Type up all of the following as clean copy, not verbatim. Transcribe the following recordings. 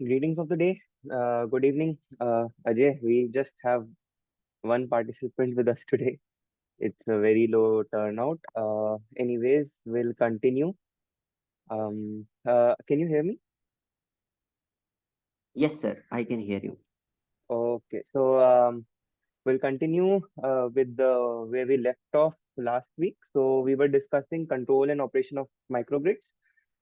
Greetings of the day. Good evening, Ajay. We just have one participant with us today. It's a very low turnout. Anyways, we'll continue. Can you hear me? Yes, sir, I can hear you. Okay, so we'll continue with the where we left off last week. So we were discussing control and operation of microgrids.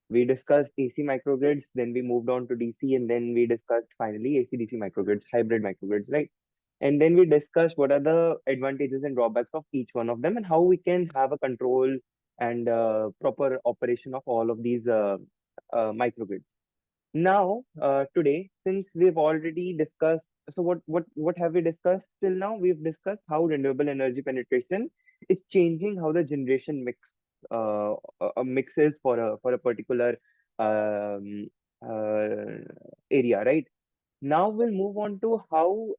We discussed AC microgrids, then we moved on to DC, and then we discussed finally AC-DC microgrids, hybrid microgrids, right? And then we discussed what are the advantages and drawbacks of each one of them and how we can have a control and proper operation of all of these microgrids. Now, today, since we've already discussed, so what have we discussed till now? We've discussed how renewable energy penetration is changing how the generation mixes for a particular um, uh, area, right? Now we'll move on to how,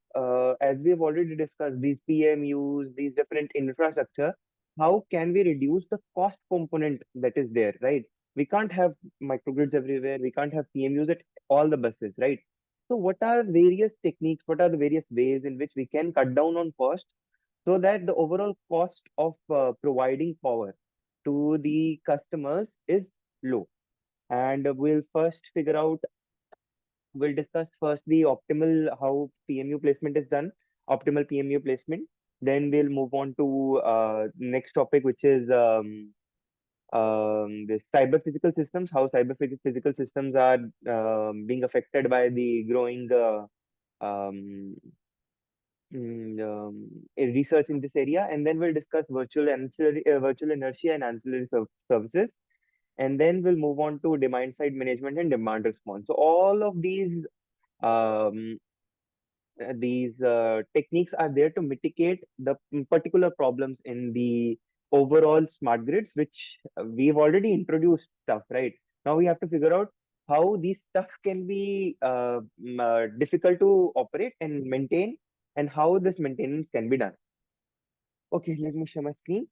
as we have already discussed, these PMUs, these different infrastructure, how can we reduce the cost component that is there, right? We can't have microgrids everywhere. We can't have PMUs at all the buses, right? So what are various techniques? What are the various ways in which we can cut down on cost so that the overall cost of providing power to the customers is low? And we'll discuss first the optimal how PMU placement is done, optimal PMU placement. Then we'll move on to next topic, which is the cyber physical systems, how physical systems are being affected by the growing um, research in this area. And then we'll discuss virtual inertia and ancillary services. And then we'll move on to demand side management and demand response. So all of um, these techniques are there to mitigate the particular problems in the overall smart grids, which we've already introduced stuff, right? Now we have to figure out how these stuff can be difficult to operate and maintain, and how this maintenance can be done. Okay, let me share my screen.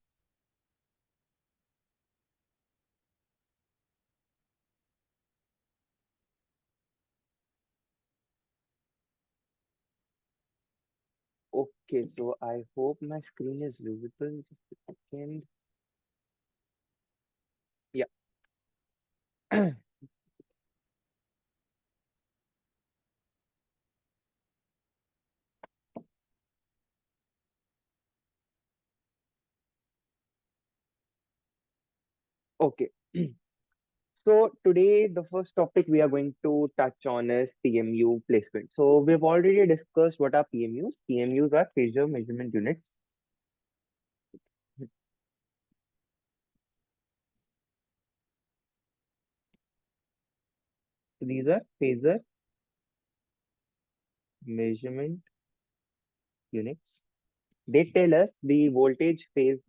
Okay, so I hope my screen is visible. Just a second. Yeah. Okay. So today, the first topic we are going to touch on is PMU placement. So we've already discussed what are PMUs. PMUs are phasor measurement units. So these are phasor measurement units. They tell us the voltage phasors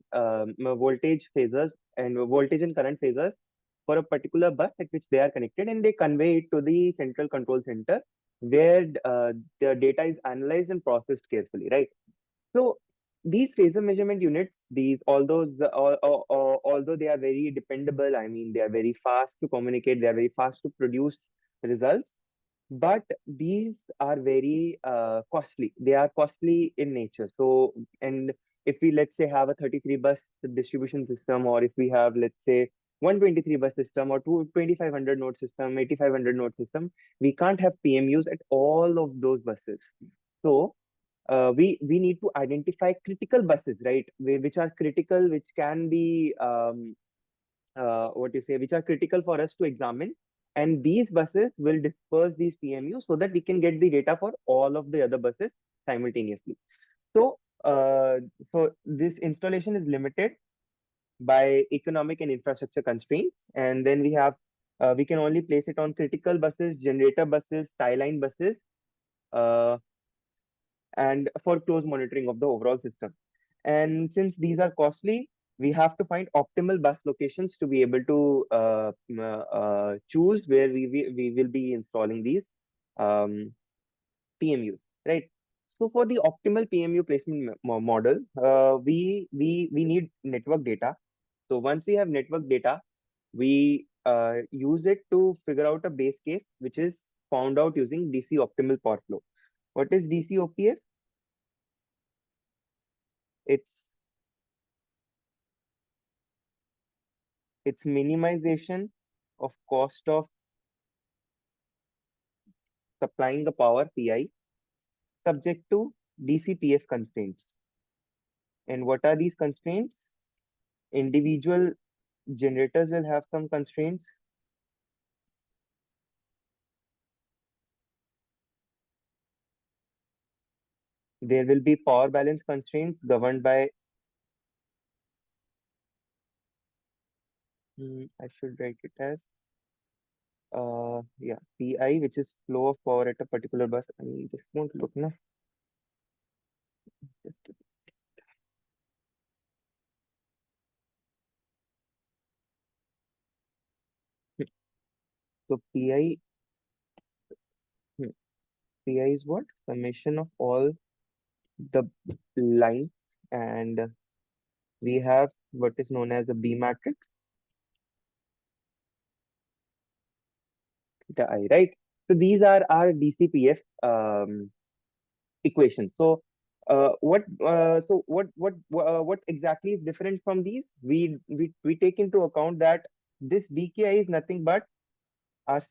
and voltage and current phasors for a particular bus at which they are connected, and they convey it to the central control center where the data is analyzed and processed carefully, right? So these phasor measurement units, although they are very dependable, I mean, they are very fast to communicate, they are very fast to produce results, but these are very costly. They are costly in nature. So, and if we, let's say, have a 33 bus distribution system, or if we have, let's say, 123 bus system or 2500 node system, 8500 node system, we can't have PMUs at all of those buses. So we need to identify critical buses, right? Which are critical, which can be what you say, which are critical for us to examine. And these buses will disperse these PMU so that we can get the data for all of the other buses simultaneously. So, so this installation is limited by economic and infrastructure constraints. And then we can only place it on critical buses, generator buses, tie line buses, uh, and for close monitoring of the overall system. And since these are costly, we have to find optimal bus locations to be able to choose where we will be installing these um, PMUs, right? So for the optimal PMU placement model, we need network data. So once we have network data, we use it to figure out a base case, which is found out using DC optimal power flow. What is DC OPF? It's it's minimization of cost of supplying the power PI subject to DCPF constraints. And what are these constraints? Individual generators will have some constraints. There will be power balance constraints governed by, I should write it as, yeah, PI, which is flow of power at a particular bus. I mean, this won't look, na. Just, so hmm, PI is what? Summation of all the lines, and we have what is known as the B matrix, theta I, right? So these are our DCPF equations. So what exactly is different from these? We take into account that this BKI is nothing but our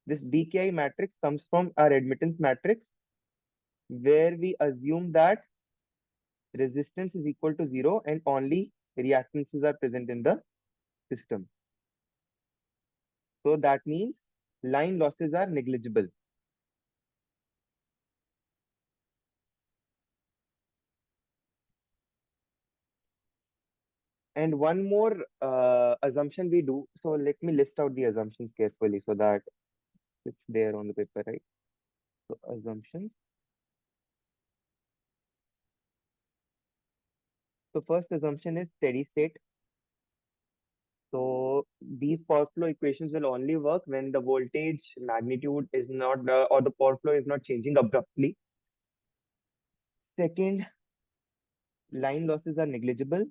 this BKI matrix comes from our admittance matrix, where we assume that resistance is equal to zero and only reactances are present in the system. So that means line losses are negligible. And one more assumption we do. So let me list out the assumptions carefully so that it's there on the paper, right? So assumptions. So first assumption is steady state. So these power flow equations will only work when the voltage magnitude is not, or the power flow is not changing abruptly. Second, line losses are negligible.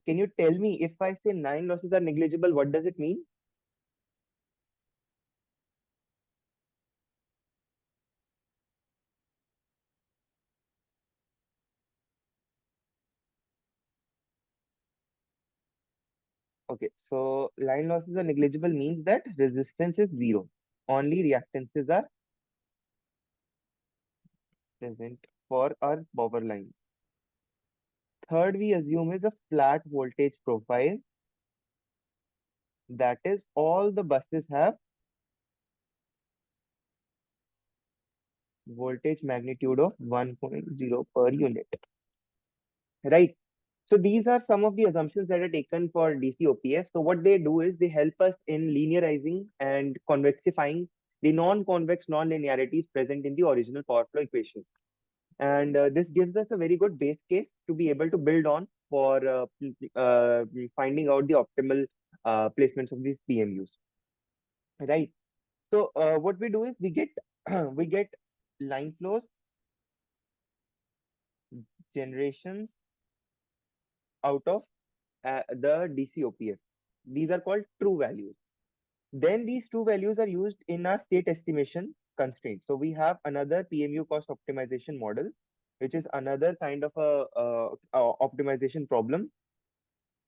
Can you tell me, if I say line losses are negligible, what does it mean? Okay, so line losses are negligible means that resistance is zero. Only reactances are present for our power lines. Third, we assume is a flat voltage profile. That is, all the buses have voltage magnitude of 1.0 per unit. Right. So these are some of the assumptions that are taken for DC-OPF. So what they do is they help us in linearizing and convexifying the non-convex non-linearities present in the original power flow equation. And this gives us a very good base case to be able to build on for finding out the optimal placements of these PMUs. Right. So what we do is we get we get line flows, generations out of the DCOPF. These are called true values. Then these true values are used in our state estimation constraint. So we have another PMU cost optimization model, which is another kind of a optimization problem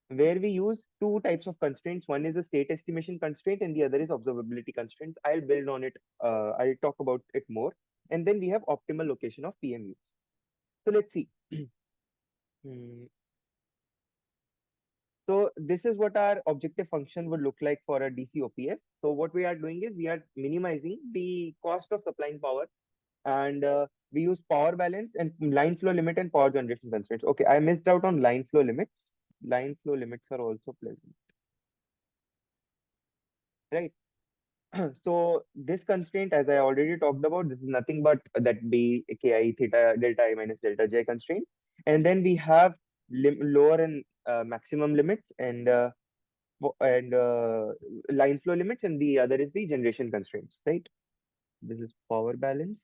where we use two types of constraints. One is a state estimation constraint and the other is observability constraints. I'll build on it. I'll talk about it more. And then we have optimal location of PMU. So let's see. Hmm. So this is what our objective function would look like for a DCOPF. So what we are doing is we are minimizing the cost of supplying power, and we use power balance and line flow limit and power generation constraints. Okay, I missed out on line flow limits. Line flow limits are also present, right? So this constraint, as I already talked about, this is nothing but that B, Ki, theta, delta I minus delta J constraint. And then we have lower and maximum limits and line flow limits, and the other is the generation constraints, right? This is power balance.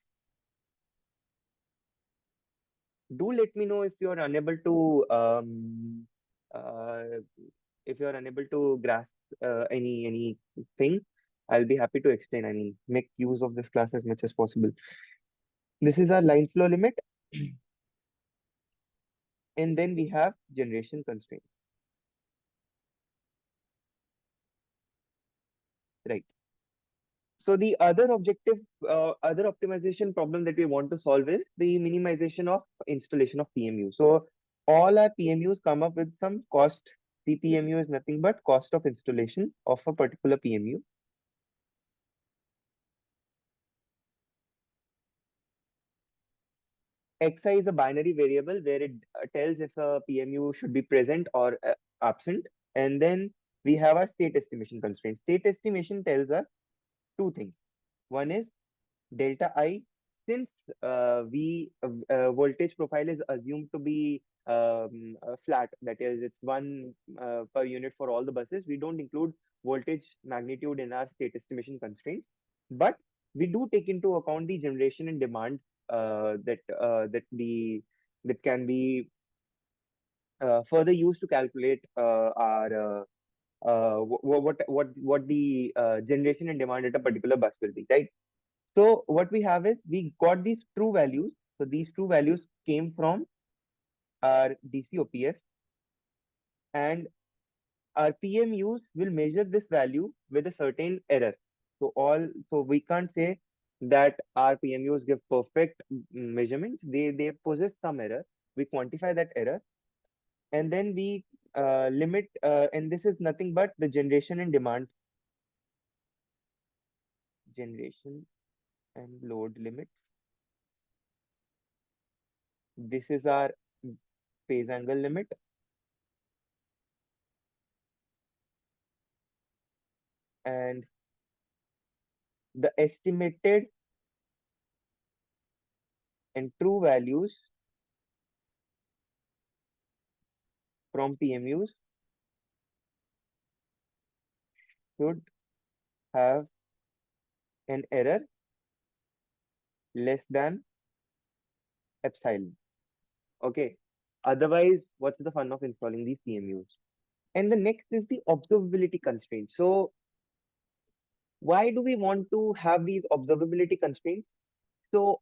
Do let me know if you're unable to If you are unable to grasp anything, I'll be happy to explain. I mean, make use of this class as much as possible. This is our line flow limit, and then we have generation constraint, right? So the other optimization problem that we want to solve is the minimization of installation of PMU. So all our PMUs come up with some cost. CPMU is nothing but cost of installation of a particular PMU. Xi is a binary variable where it tells if a PMU should be present or absent. And then we have our state estimation constraint. State estimation tells us two things. One is delta I, since voltage profile is assumed to be flat, that is, it's one per unit for all the buses. We don't include voltage magnitude in our state estimation constraints, but we do take into account the generation and demand that can be further used to calculate our what the generation and demand at a particular bus will be, right? So what we have is we got these true values. So these true values came from our DCOPS, and our PMUs will measure this value with a certain error. So we can't say that our PMUs give perfect measurements. They possess some error. We quantify that error, and then we limit. And this is nothing but the generation and demand, generation and load limits. This is our phase angle limit, and the estimated and true values from PMUs should have an error less than epsilon. Okay. Otherwise, what's the fun of installing these PMUs? And the next is the observability constraint. So why do we want to have these observability constraints? So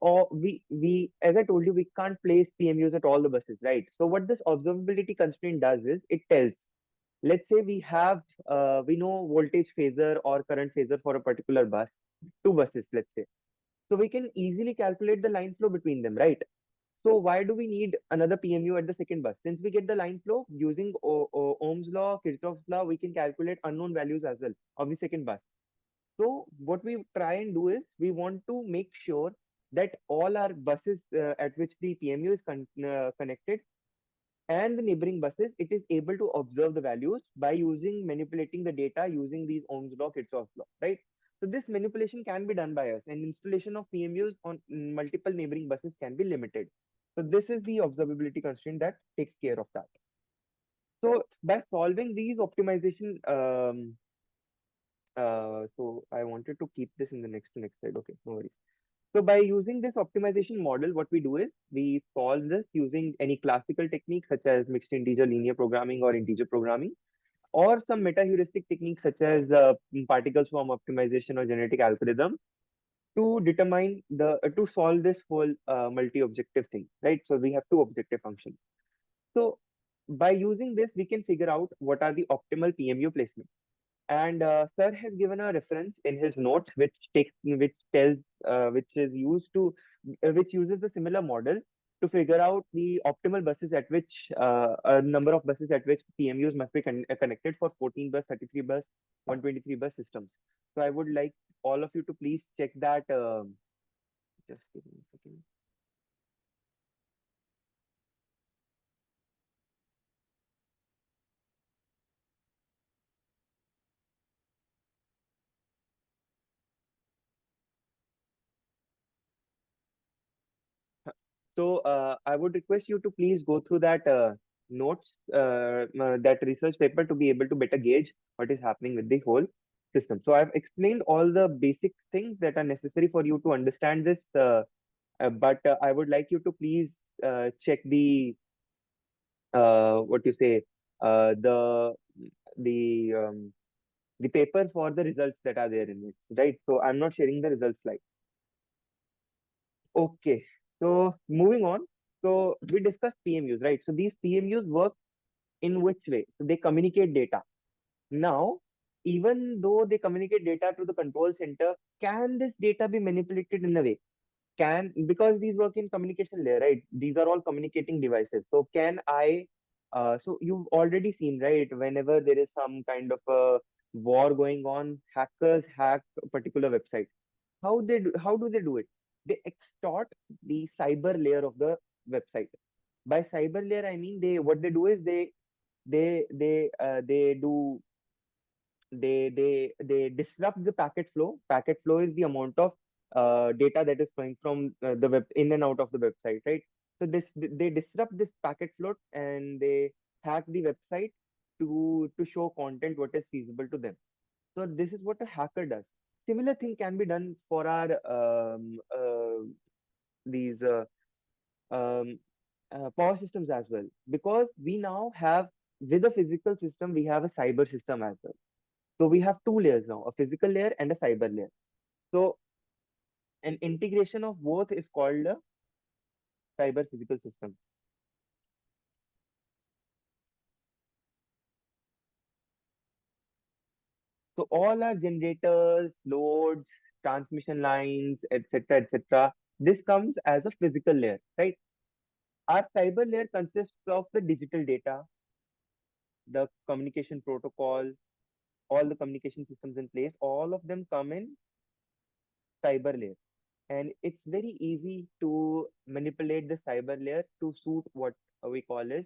as I told you, we can't place PMUs at all the buses, right? So what this observability constraint does is it tells, let's say we know voltage phasor or current phasor for a particular bus, two buses, let's say. So we can easily calculate the line flow between them, right? So why do we need another PMU at the second bus? Since we get the line flow using Ohm's law, Kirchhoff's law, we can calculate unknown values as well of the second bus. So what we try and do is we want to make sure that all our buses at which the PMU is connected and the neighboring buses, it is able to observe the values by using manipulating the data using these Ohm's law, Kirchhoff's law, right? So this manipulation can be done by us, and installation of PMUs on multiple neighboring buses can be limited. So this is the observability constraint that takes care of that. So by solving these optimization, so I wanted to keep this in the next slide. Okay, no worries. So by using this optimization model, what we do is we solve this using any classical techniques such as mixed integer linear programming or integer programming, or some meta heuristic techniques such as particle swarm optimization or genetic algorithm to determine to solve this whole multi-objective thing, right? So we have two objective functions. So by using this, we can figure out what are the optimal PMU placement. And sir has given a reference in his notes, which is used to, which uses the similar model to figure out the optimal buses at which a number of buses at which PMUs must be connected for 14 bus, 33 bus, 123 bus systems. So I would like all of you to please check that. Just give me a second. So I would request you to please go through that notes, that research paper to be able to better gauge what is happening with the whole system. So I've explained all the basic things that are necessary for you to understand this, but I would like you to please check the what you say the the paper for the results that are there in it, right? So I'm not sharing the results slide. Okay, so moving on. So we discussed PMUs, right? So these PMUs work in which way? So they communicate data. Now, even though they communicate data to the control center, can this data be manipulated in a way? Can, because these work in communication layer, right? These are all communicating devices. So can I, so you've already seen, right? Whenever there is some kind of a war going on, hackers hack a particular website. How do they do it? They extort the cyber layer of the website. By cyber layer, I mean they what they do is they do they disrupt the packet flow. Packet flow is the amount of data that is flowing from the web in and out of the website, right? So they disrupt this packet flow and they hack the website to show content what is feasible to them. So this is what a hacker does. Similar thing can be done for our these um, power systems as well, because we now have, with a physical system we have a cyber system as well. So we have two layers now, a physical layer and a cyber layer. So an integration of both is called a cyber physical system. So all our generators, loads, transmission lines, etc., etc., this comes as a physical layer, right? Our cyber layer consists of the digital data, the communication protocol, all the communication systems in place. All of them come in cyber layer. And it's very easy to manipulate the cyber layer to suit what we call is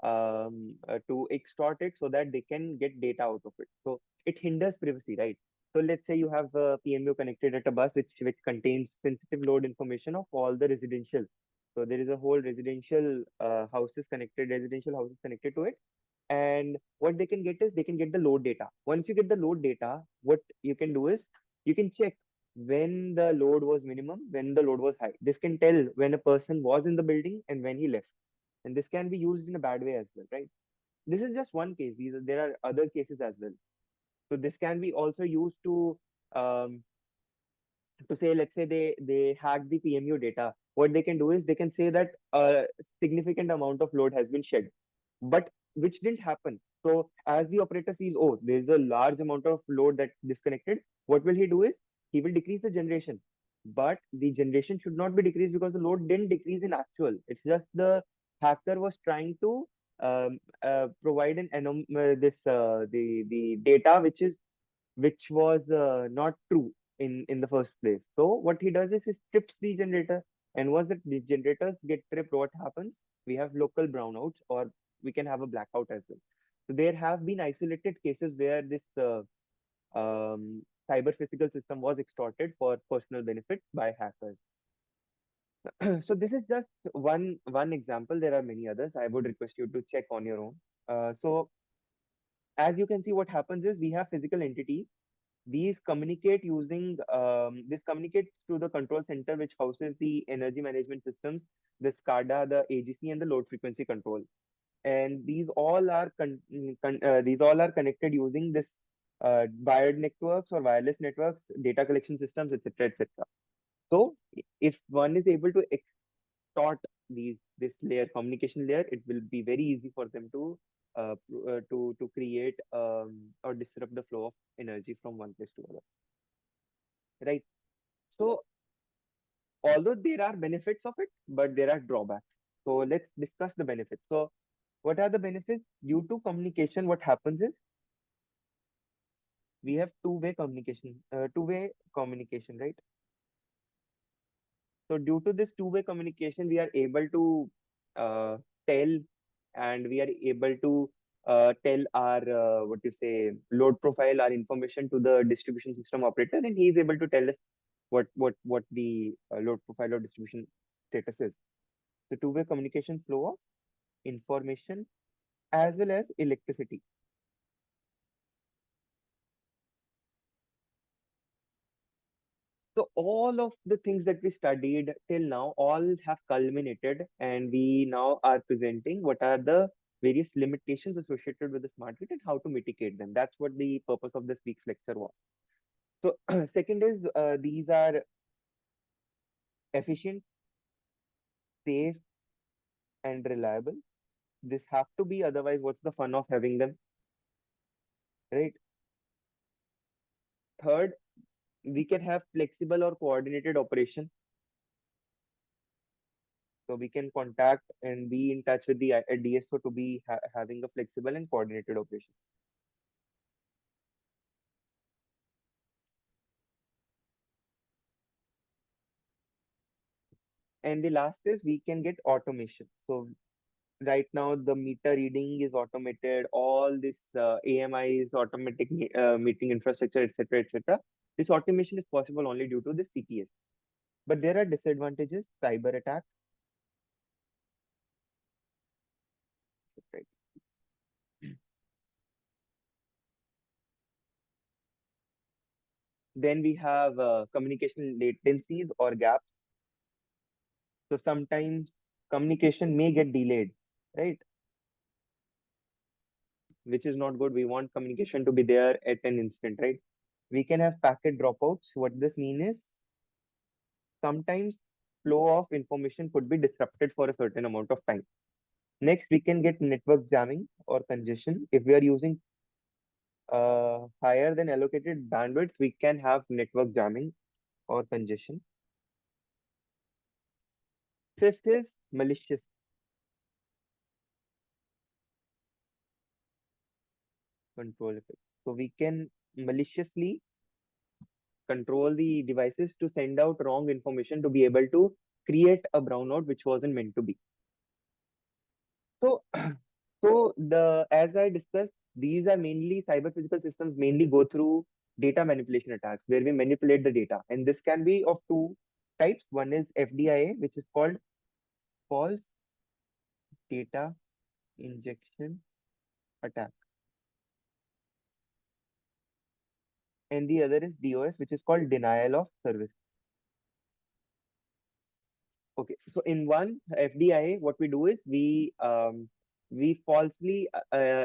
to extort it so that they can get data out of it. So it hinders privacy, right? So let's say you have a PMU connected at a bus which contains sensitive load information of all the residential. So there is a whole residential houses connected to it. And what they can get is they can get the load data. Once you get the load data, what you can do is you can check when the load was minimum, when the load was high. This can tell when a person was in the building and when he left. And this can be used in a bad way as well, right? This is just one case. There are other cases as well. So this can be also used um, to say, let's say they hack the PMU data. What they can do is they can say that a significant amount of load has been shed, but which didn't happen. So as the operator sees, oh, there's a large amount of load that disconnected, what will he do is he will decrease the generation. But the generation should not be decreased because the load didn't decrease in actual. It's just the hacker was trying to provide the data which was not true in the first place. So what he does is he strips the generator, and once the generators get tripped, what happens? We have local brownouts, or we can have a blackout as well. So there have been isolated cases where this cyber physical system was extorted for personal benefit by hackers. So this is just one example. There are many others. I would request you to check on your own. So as you can see, what happens is we have physical entities. These communicate using this communicates to the control center, which houses the energy management systems, the SCADA, the AGC, and the load frequency control. And these all are connected using this wired networks or wireless networks, data collection systems, etc., etc. So if one is able to extort this layer, communication layer, it will be very easy for them to to create or disrupt the flow of energy from one place to other, right? So although there are benefits of it, but there are drawbacks. So let's discuss the benefits. So what are the benefits? Due to communication, what happens is we have two-way communication, right? So due to this two-way communication, we are able to tell, and we are able to tell our what you say load profile, our information to the distribution system operator, and he is able to tell us what the load profile or distribution status is. The two-way communication flow of information as well as electricity. So all of the things that we studied till now all have culminated, and we now are presenting what are the various limitations associated with the smart grid and how to mitigate them. That's what the purpose of this week's lecture was. So second is these are efficient, safe, and reliable. This have to be, otherwise, what's the fun of having them, right? Third, we can have flexible or coordinated operation. So we can contact and be in touch with the DSO to be having a flexible and coordinated operation. And the last is we can get automation. So right now the meter reading is automated, all this AMI is automatic meeting infrastructure, etc., etc. This automation is possible only due to the CPS. But there are disadvantages, cyber attacks, right? Then we have communication latencies or gaps. So sometimes communication may get delayed, right? Which is not good. We want communication to be there at an instant, right? We can have packet dropouts. What this means is sometimes flow of information could be disrupted for a certain amount of time. Next, we can get network jamming or congestion. If we are using higher than allocated bandwidth, we can have network jamming or congestion. Fifth is malicious control effect. So we can maliciously control the devices to send out wrong information to be able to create a brownout which wasn't meant to be. So, so the as I discussed, these are mainly cyber physical systems mainly go through data manipulation attacks where we manipulate the data, and this can be of two types. One is FDIA, which is called false data injection attack, and the other is DOS, which is called denial of service. Okay, so in one FDIA, what we do is we falsely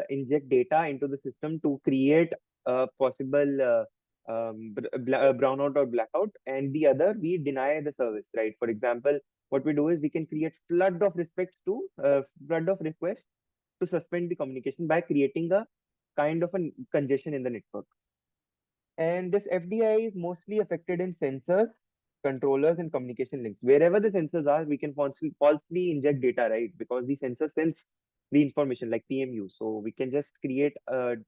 inject data into the system to create a possible brownout or blackout, and the other we deny the service, right? For example, what we do is we can create flood of requests to suspend the communication by creating a kind of a congestion in the network. And this FDI is mostly affected in sensors, controllers, and communication links. Wherever the sensors are, we can falsely inject data, right? Because the sensors sense the information like PMUs. So we can just create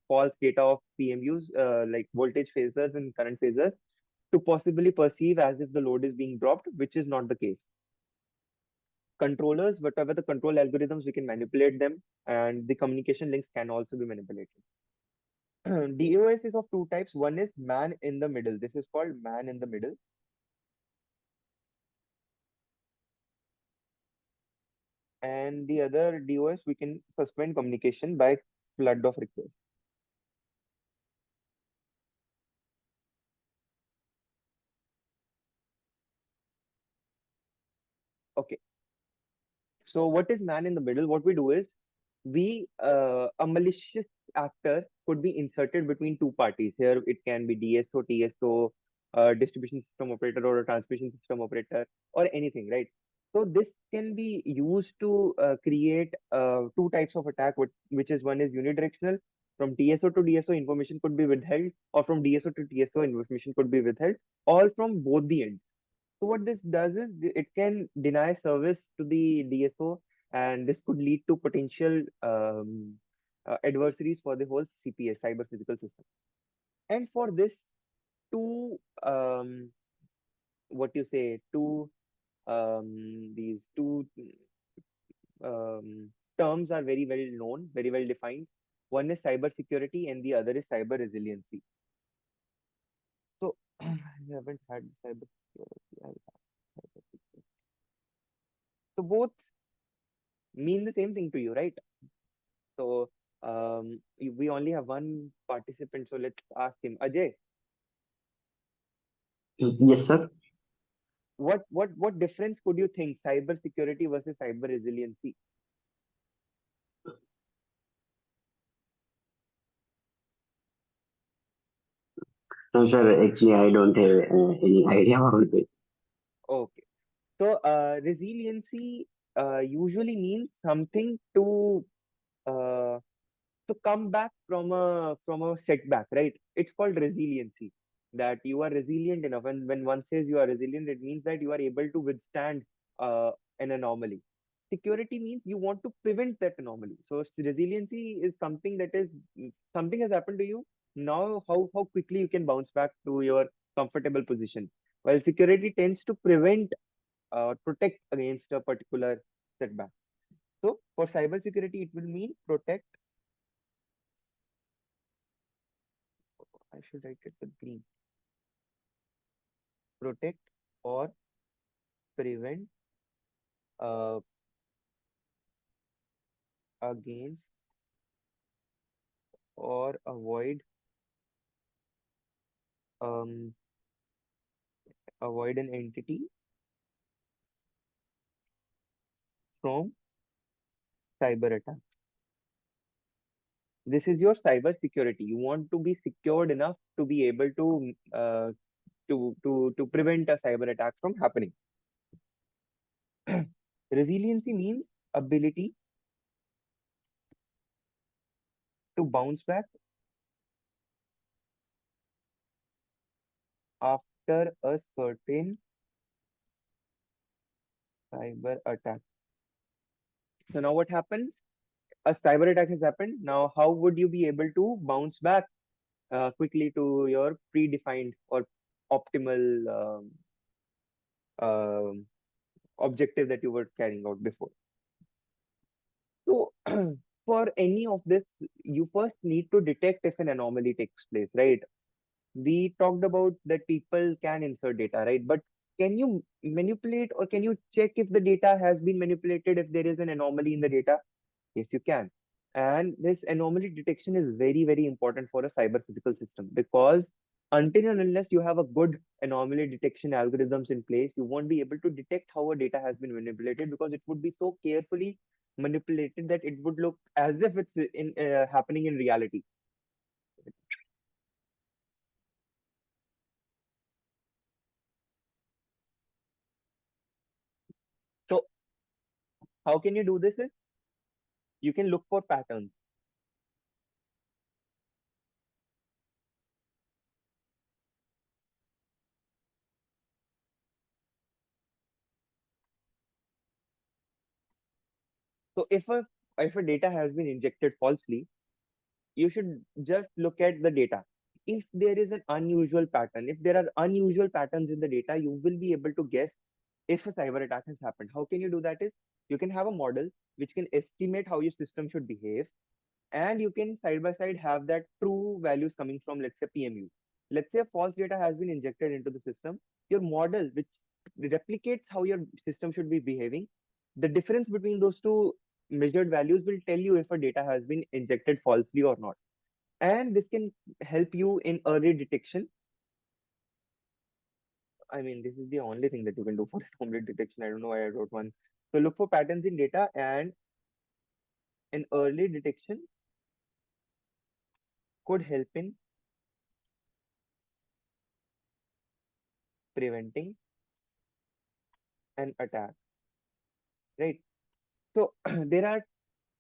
false data of PMUs, like voltage phasors and current phasors, to possibly perceive as if the load is being dropped, which is not the case. Controllers, whatever the control algorithms, we can manipulate them, and the communication links can also be manipulated. DOS is of two types. One is man in the middle. This is called man in the middle. And the other DOS, we can suspend communication by flood of requests. Okay. So what is man in the middle? What we do is a malicious actor could be inserted between two parties. Here it can be DSO, TSO, distribution system operator or a transmission system operator or anything, right? So this can be used to create two types of attack, which is one is unidirectional. From TSO to DSO, information could be withheld, or from DSO to TSO, information could be withheld, all from both the ends. So what this does is it can deny service to the DSO, and this could lead to potential adversaries for the whole CPS, cyber physical system. And for this, two what you say, two these two terms are very well known, very well defined. One is cyber security, and the other is cyber resiliency. So I haven't had cyber security. I've had cyber security. So both mean the same thing to you, right? So we only have one participant, so let's ask him. Ajay, Yes, sir. what difference could you think cyber security versus cyber resiliency? No, sir, actually, I don't have any idea about it. Okay. So, resiliency usually means something uh, to come back from a setback, right? It's called resiliency. That you are resilient enough. And when one says you are resilient, it means that you are able to withstand an anomaly. Security means you want to prevent that anomaly. So resiliency is something that is something has happened to you. Now, how quickly you can bounce back to your comfortable position. While security tends to prevent or protect against a particular setback. So for cybersecurity, it will mean protect. I should write it with green. Protect or prevent uh, against or um, avoid an entity from cyber attack. This is your cyber security. You want to be secured enough to be able to prevent a cyber attack from happening. Resiliency means ability to bounce back after a certain cyber attack. So now what happens? A cyber attack has happened. Now, how would you be able to bounce back quickly to your predefined or optimal um objective that you were carrying out before? So, for any of this, you first need to detect if an anomaly takes place, right? We talked about that people can insert data, right? But can you manipulate or can you check if the data has been manipulated if there is an anomaly in the data? Yes, you can. And this anomaly detection is very, very important for a cyber physical system because until and unless you have a good anomaly detection algorithms in place, you won't be able to detect how a data has been manipulated because it would be so carefully manipulated that it would look as if it's in happening in reality. So how can you do this? Is you can look for patterns. So if a data has been injected falsely, you should just look at the data. If there is an unusual pattern, if there are unusual patterns in the data, you will be able to guess if a cyber attack has happened. How can you do that? Is you can have a model which can estimate how your system should behave, and you can side by side have that true values coming from, let's say, PMU. Let's say false data has been injected into the system. Your model, which replicates how your system should be behaving, the difference between those two measured values will tell you if a data has been injected falsely or not. And this can help you in early detection. I mean, this is the only thing that you can do for anomaly detection. I don't know why I wrote one. So look for patterns in data, and an early detection could help in preventing an attack, right? So there are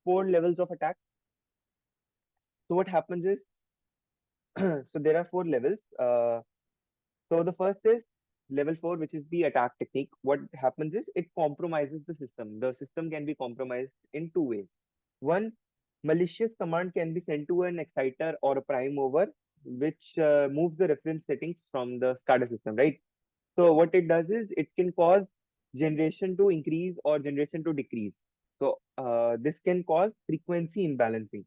four levels of attack. So what happens is, so there are four levels. So the first is level four, which is the attack technique. What happens is it compromises the system. The system can be compromised in two ways. One, malicious command can be sent to an exciter or a prime mover, which moves the reference settings from the SCADA system, right? So what it does is it can cause generation to increase or generation to decrease. So this can cause frequency imbalancing.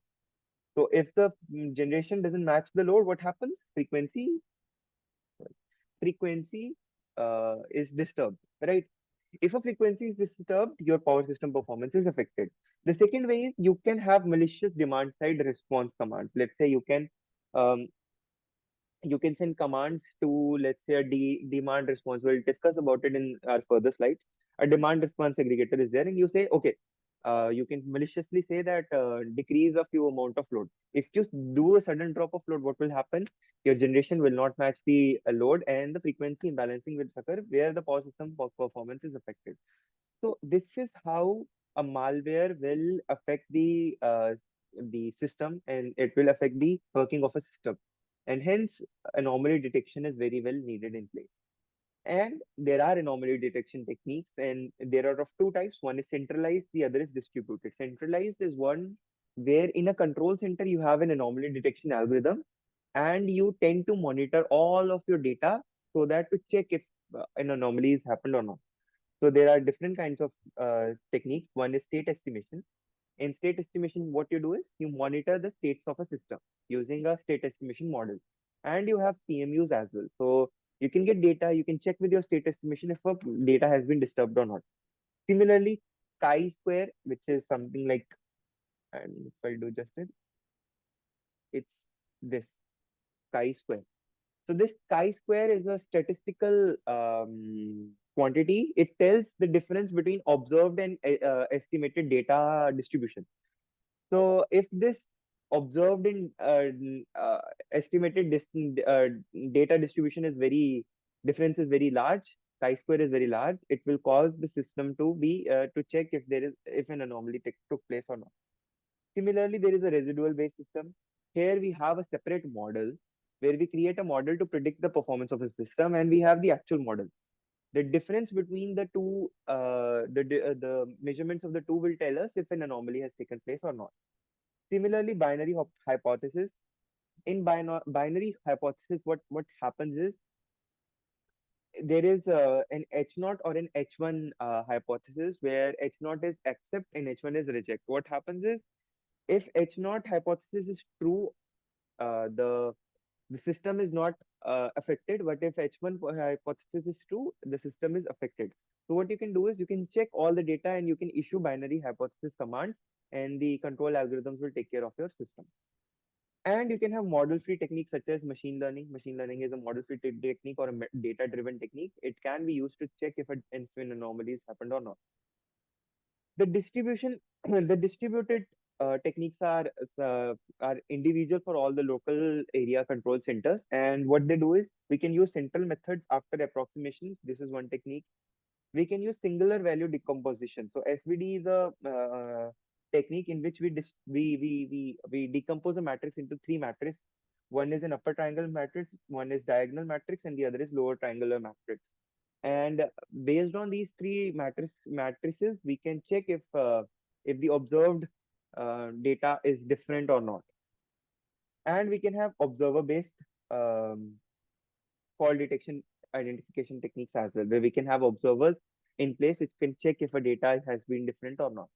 So if the generation doesn't match the load, what happens? Frequency is disturbed, right? If a frequency is disturbed, your power system performance is affected. The second way is you can have malicious demand side response commands. Let's say um, you can send commands to, let's say, a demand response. We'll discuss about it in our further slides. A demand response aggregator is there, and you say, okay, you can maliciously say that decrease a few amount of load. If you do a sudden drop of load, what will happen? Your generation will not match the load, and the frequency imbalancing will occur where the power system performance is affected. So this is how a malware will affect the system, and it will affect the working of a system, and hence anomaly detection is very well needed in place. And there are anomaly detection techniques, and there are of two types. One is centralized, the other is distributed. Centralized is one where in a control center you have an anomaly detection algorithm, and you tend to monitor all of your data so that to check if an anomaly has happened or not. So there are different kinds of techniques. One is state estimation. In state estimation, what you do is you monitor the states of a system using a state estimation model. And you have PMUs as well. So you can get data, you can check with your state estimation if a data has been disturbed or not. Similarly, chi-square, which is something like, and if I do justice, it's this chi-square. So this chi-square is a statistical quantity. It tells the difference between observed and estimated data distribution. So if this observed in estimated data distribution is very difference is very large, chi-square is very large, it will cause the system to be to check if there is if an anomaly took place or not. Similarly, there is a residual based system. Here we have a separate model where we create a model to predict the performance of the system, and we have the actual model. The difference between the two, the measurements of the two will tell us if an anomaly has taken place or not. Similarly, binary hypothesis. In binary hypothesis, what happens is there is an H naught or an H1 hypothesis where H naught is accept and H1 is reject. What happens is if H naught hypothesis is true, the system is not affected. But if H1 hypothesis is true, the system is affected. So what you can do is you can check all the data and you can issue binary hypothesis commands, and the control algorithms will take care of your system. And you can have model-free techniques such as machine learning. Machine learning is a model-free technique or a data-driven technique. It can be used to check if an anomaly has happened or not. The distribution, the distributed techniques are individual for all the local area control centers. And what they do is we can use central methods after approximations. This is one technique. We can use singular value decomposition. So SVD is a technique in which we decompose a matrix into three matrices. One is an upper triangle matrix, one is diagonal matrix, and the other is lower triangular matrix. And based on these three matrices, we can check if the observed data is different or not. And we can have observer based um, fault detection identification techniques as well, where we can have observers in place which can check if a data has been different or not.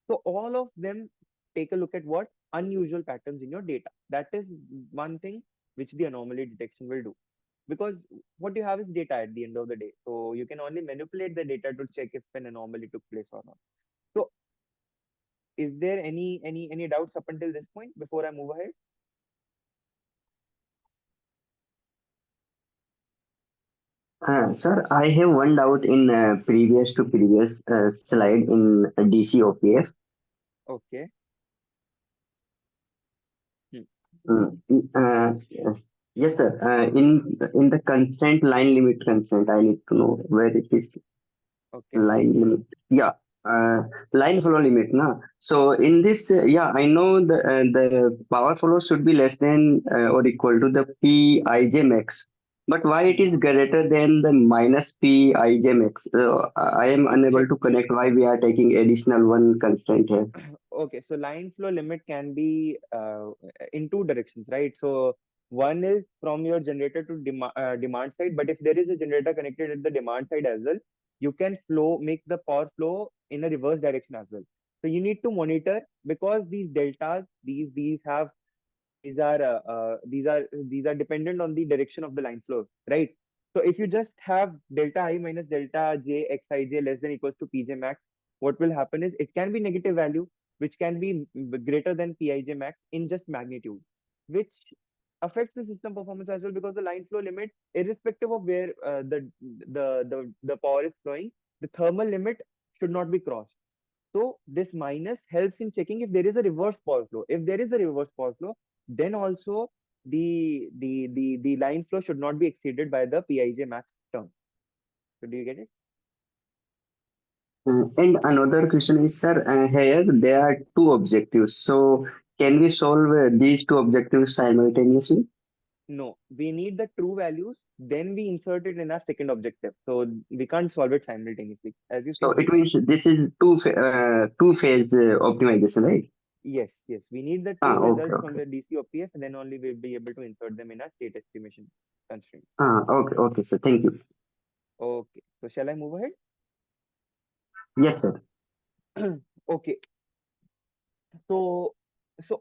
So all of them take a look at what unusual patterns in your data. That is one thing which the anomaly detection will do. Because what you have is data at the end of the day. So you can only manipulate the data to check if an anomaly took place or not. So is there any doubts up until this point before I move ahead? Sir, I have one doubt in previous slide in DCOPF. Okay. Hmm. Mm, yes, sir. In the constraint line limit constraint, I need to know where it is. Okay. Line limit, yeah. uh, Line flow limit na. So in this, yeah, I know the power flow should be less than or equal to the Pij max, but why it Hmm. is greater than the minus Pij max? I am unable Check. to connect why we are taking additional one constraint here. Okay, so line flow limit can be in two directions, right? So one is from your generator to demand side, but if there is a generator connected at the demand side as well, you can make the power flow in a reverse direction as well. So you need to monitor because these deltas, these have these are dependent on the direction of the line flow, right? So if you just have delta I minus delta j xij less than equals to pj max, what will happen is it can be negative value, which can be greater than pij max in just magnitude, which affects the system performance as well, because the line flow limit, irrespective of where the power is flowing, the thermal limit should not be crossed. So this minus helps in checking if there is a reverse power flow. If there is a reverse power flow, then also the line flow should not be exceeded by the Pij max term. So do you get it? And another question is, sir, here there are two objectives. So can we solve these two objectives simultaneously? No, we need the true values, then we insert it in our second objective. So we can't solve it simultaneously. As you So can it see, means this is two phase optimization, right? yes, yes, we need the Ah, true okay, results from okay. the DC OPF, and then only we'll be able to insert them in our state estimation constraints. Ah, okay, okay, sir. Thank you. Okay, so shall I move Yes, sir. ahead? Okay, so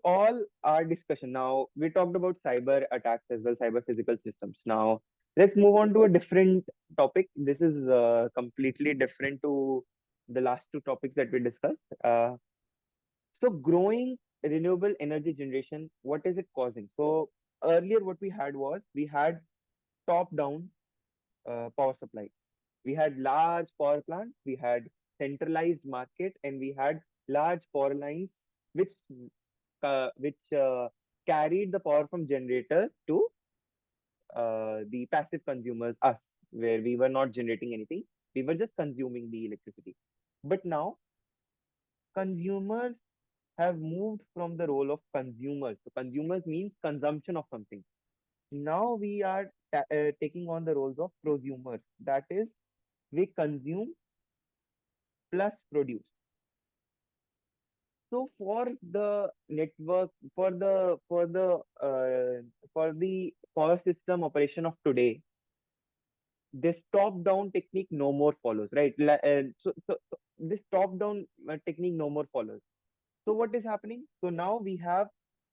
all our discussion now, we talked about cyber attacks as well, cyber physical systems. Now let's move on to a different topic. This is completely different to the last two topics that we discussed. So growing renewable energy generation, what is it causing? So earlier what we had was we had top down power supply. We had large power plants, we had centralized market, and we had large power lines which carried the power from generator to the passive consumers, us, where we were not generating anything. We were just consuming the electricity. But now consumers have moved from the role of consumers. So consumers means consumption of something. Now we are taking on the roles of prosumers. That is, we consume plus produce. So for the network, for the power system operation of today, this top-down technique no more follows, right? So this top-down technique no more follows. So what is happening? So now we have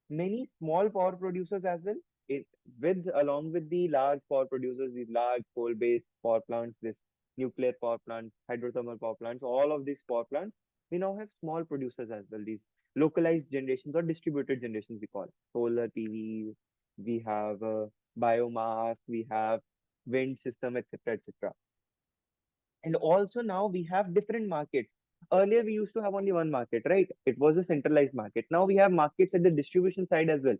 many small power producers as well. It, with along with the large power producers, these large coal-based power plants, this nuclear power plants, hydrothermal power plants, all of these power plants, we now have small producers as well. These localized generations or distributed generations we call solar PV. We have biomass. We have wind system, etc., etc. And also now we have different markets. Earlier we used to have only one market, right? It was a centralized market. Now we have markets at the distribution side as well.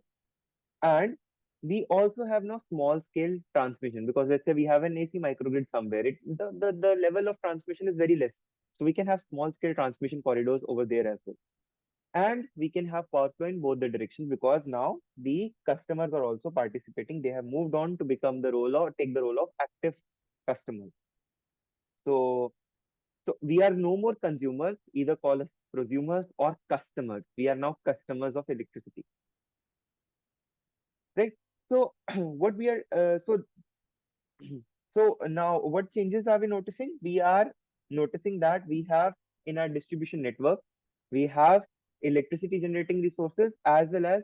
And we also have now small scale transmission, because let's say we have an AC microgrid somewhere. The level of transmission is very less. So we can have small scale transmission corridors over there as well. And we can have power flow in both the directions, because now the customers are also participating. They have moved on to become the role or take the role of active customers. So we are no more consumers, either call us prosumers or customers. We are now customers of electricity, right? So what we are so now what changes are we noticing? We are noticing that we have in our distribution network, we have electricity generating resources as well as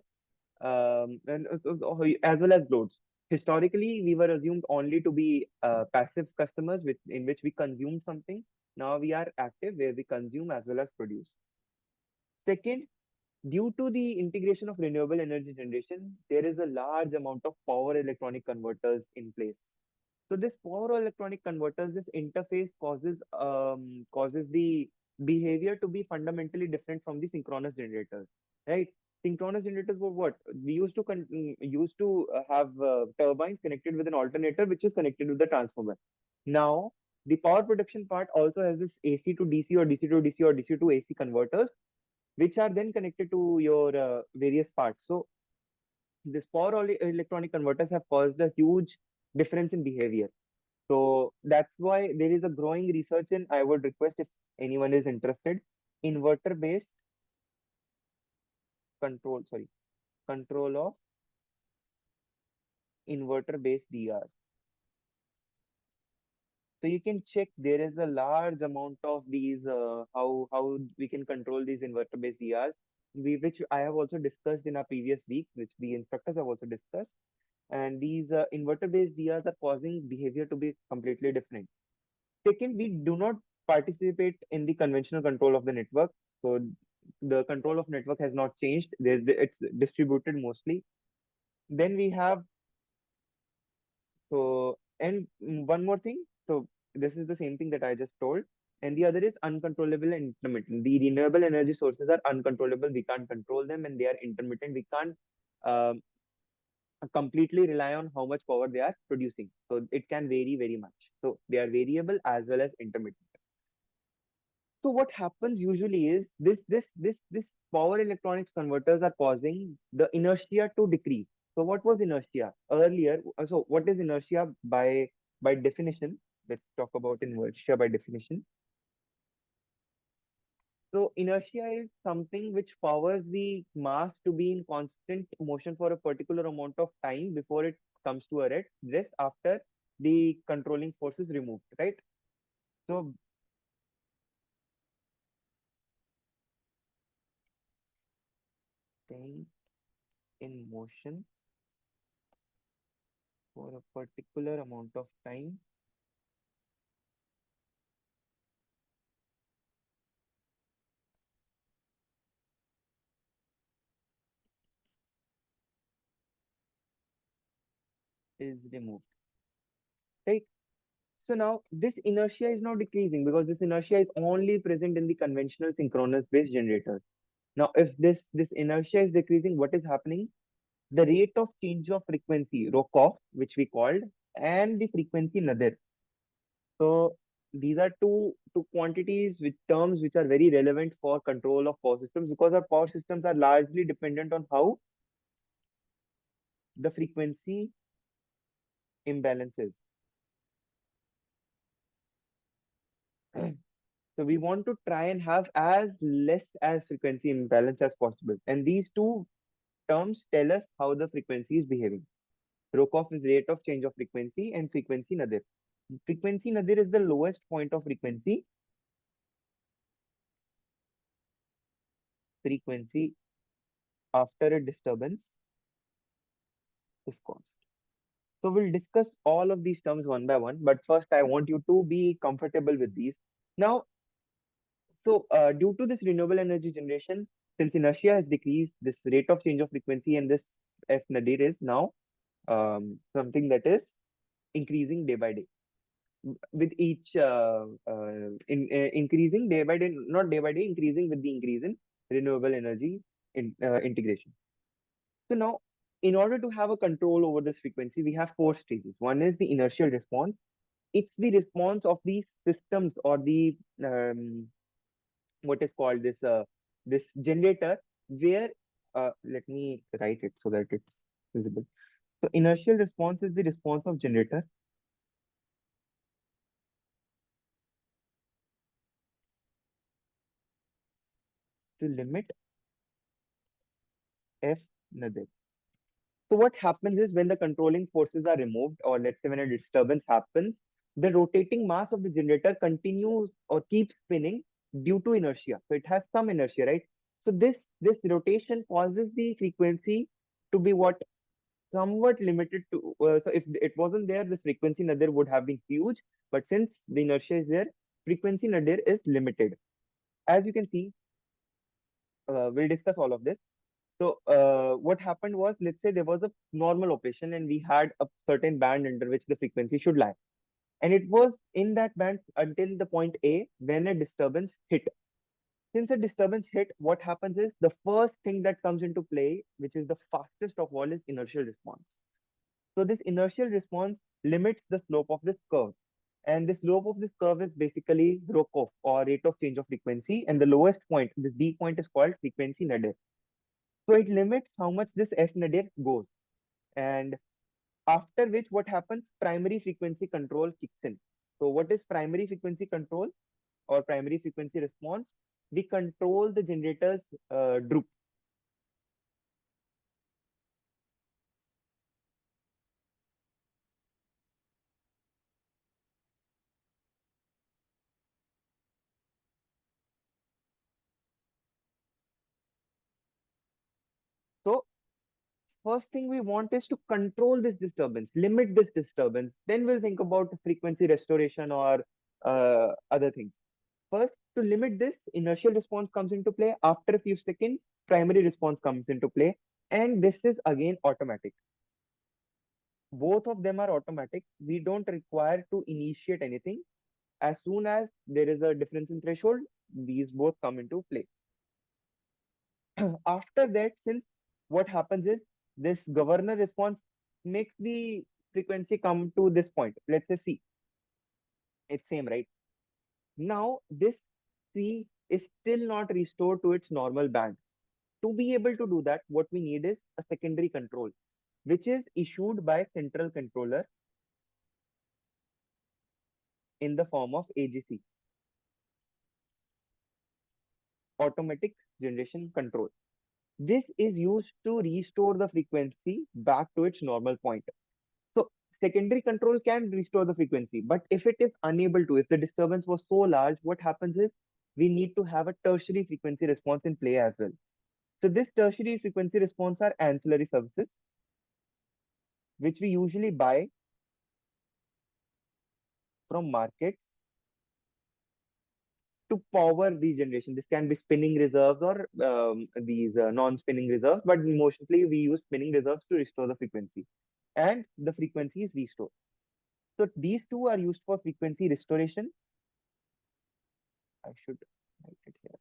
as well as loads. Historically, we were assumed only to be passive customers, in which we consume something. Now we are active, where we consume as well as produce. Second, due to the integration of renewable energy generation, there is a large amount of power electronic converters in place. So this power electronic converters, this interface causes the behavior to be fundamentally different from the synchronous generators, right? Synchronous generators were what we used to have turbines connected with an alternator, which is connected with the transformer. Now the power production part also has this AC to DC or DC to DC or DC to AC converters, which are then connected to your various parts. So this electronic converters have caused a huge difference in behavior. So that's why there is a growing research in, I would request if anyone is interested, inverter-based control of inverter-based DRs. So you can check, there is a large amount of these, how we can control these inverter-based DRs, which I have also discussed in our previous weeks, which the instructors have also discussed. And these inverter-based DRs are causing behavior to be completely different. Second, we do not participate in the conventional control of the network. So the control of network has not changed. It's distributed mostly. Then we have so and one more thing. So this is the same thing that I just told. and the other is uncontrollable and intermittent. The renewable energy sources are uncontrollable. We can't control them, and they are intermittent. We can't um, completely rely on how much power they are producing. So it can vary very much. So they are variable as well as intermittent. So what happens usually is this power electronics converters are causing the inertia to decrease. So what was inertia earlier? So what is inertia by definition? Let's talk about inertia by definition. So inertia is something which powers the mass to be in constant motion for a particular amount of time before it comes to a rest after the controlling force is removed, right? So staying in motion for a particular amount of time is removed, right? So now this inertia is now decreasing because this inertia is only present in the conventional synchronous based generators. Now, if this inertia is decreasing, what is happening? The rate of change of frequency, Rokov, which we called, and the frequency nadir. So these are two quantities with terms which are very relevant for control of power systems because our power systems are largely dependent on how the frequency imbalances. So we want to try and have as less as frequency imbalance as possible. And these two terms tell us how the frequency is behaving. Rokoff is rate of change of frequency and frequency nadir. Frequency nadir is the lowest point of frequency. Frequency after a disturbance is caused. So we'll discuss all of these terms one by one, but first I want you to be comfortable with these. Now, due to this renewable energy generation, since inertia has decreased, this rate of change of frequency and this F nadir is now something that is increasing day by day with each increasing day by day, not day by day, increasing with the increase in renewable energy integration. So now, in order to have a control over this frequency, we have four stages. One is the inertial response. It's the response of the systems or the what is called this generator where let me write it so that it's visible. So inertial response is the response of generator to limit F nadir. So what happens is when the controlling forces are removed, or let's say when a disturbance happens, the rotating mass of the generator continues or keeps spinning due to inertia. So it has some inertia, right? So this rotation causes the frequency to be what somewhat limited to. So if it wasn't there, this frequency nadir would have been huge. But since the inertia is there, frequency nadir is limited. As you can see, we'll discuss all of this. So what happened was, let's say there was a normal operation and we had a certain band under which the frequency should lie. And it was in that band until the point A when a disturbance hit. Since a disturbance hit, what happens is the first thing that comes into play, which is the fastest of all, is inertial response. So this inertial response limits the slope of this curve. And the slope of this curve is basically Rokov or rate of change of frequency. And the lowest point, this D point, is called frequency nadir. So it limits how much this F nadir goes. And after which, what happens? Primary frequency control kicks in. So what is primary frequency control or primary frequency response? We control the generator's droop. So first thing we want is to control this disturbance, limit this disturbance. Then we'll think about frequency restoration or other things. First, to limit this, inertial response comes into play. After a few seconds, primary response comes into play. And this is again automatic. Both of them are automatic. We don't require to initiate anything. As soon as there is a difference in threshold, these both come into play. After that, since what happens is this governor response makes the frequency come to this point. Let's say C. It's same, right? Now this C is still not restored to its normal band. To be able to do that, what we need is a secondary control, which is issued by central controller in the form of AGC, automatic generation control. This is used to restore the frequency back to its normal point. So secondary control can restore the frequency, but if it is unable to, if the disturbance was so large, what happens is we need to have a tertiary frequency response in play as well. So this tertiary frequency response are ancillary services, which we usually buy from markets to power these generation. This can be spinning reserves or these non-spinning reserves, but mostly we use spinning reserves to restore the frequency, and the frequency is restored. So these two are used for frequency restoration. I should write it here.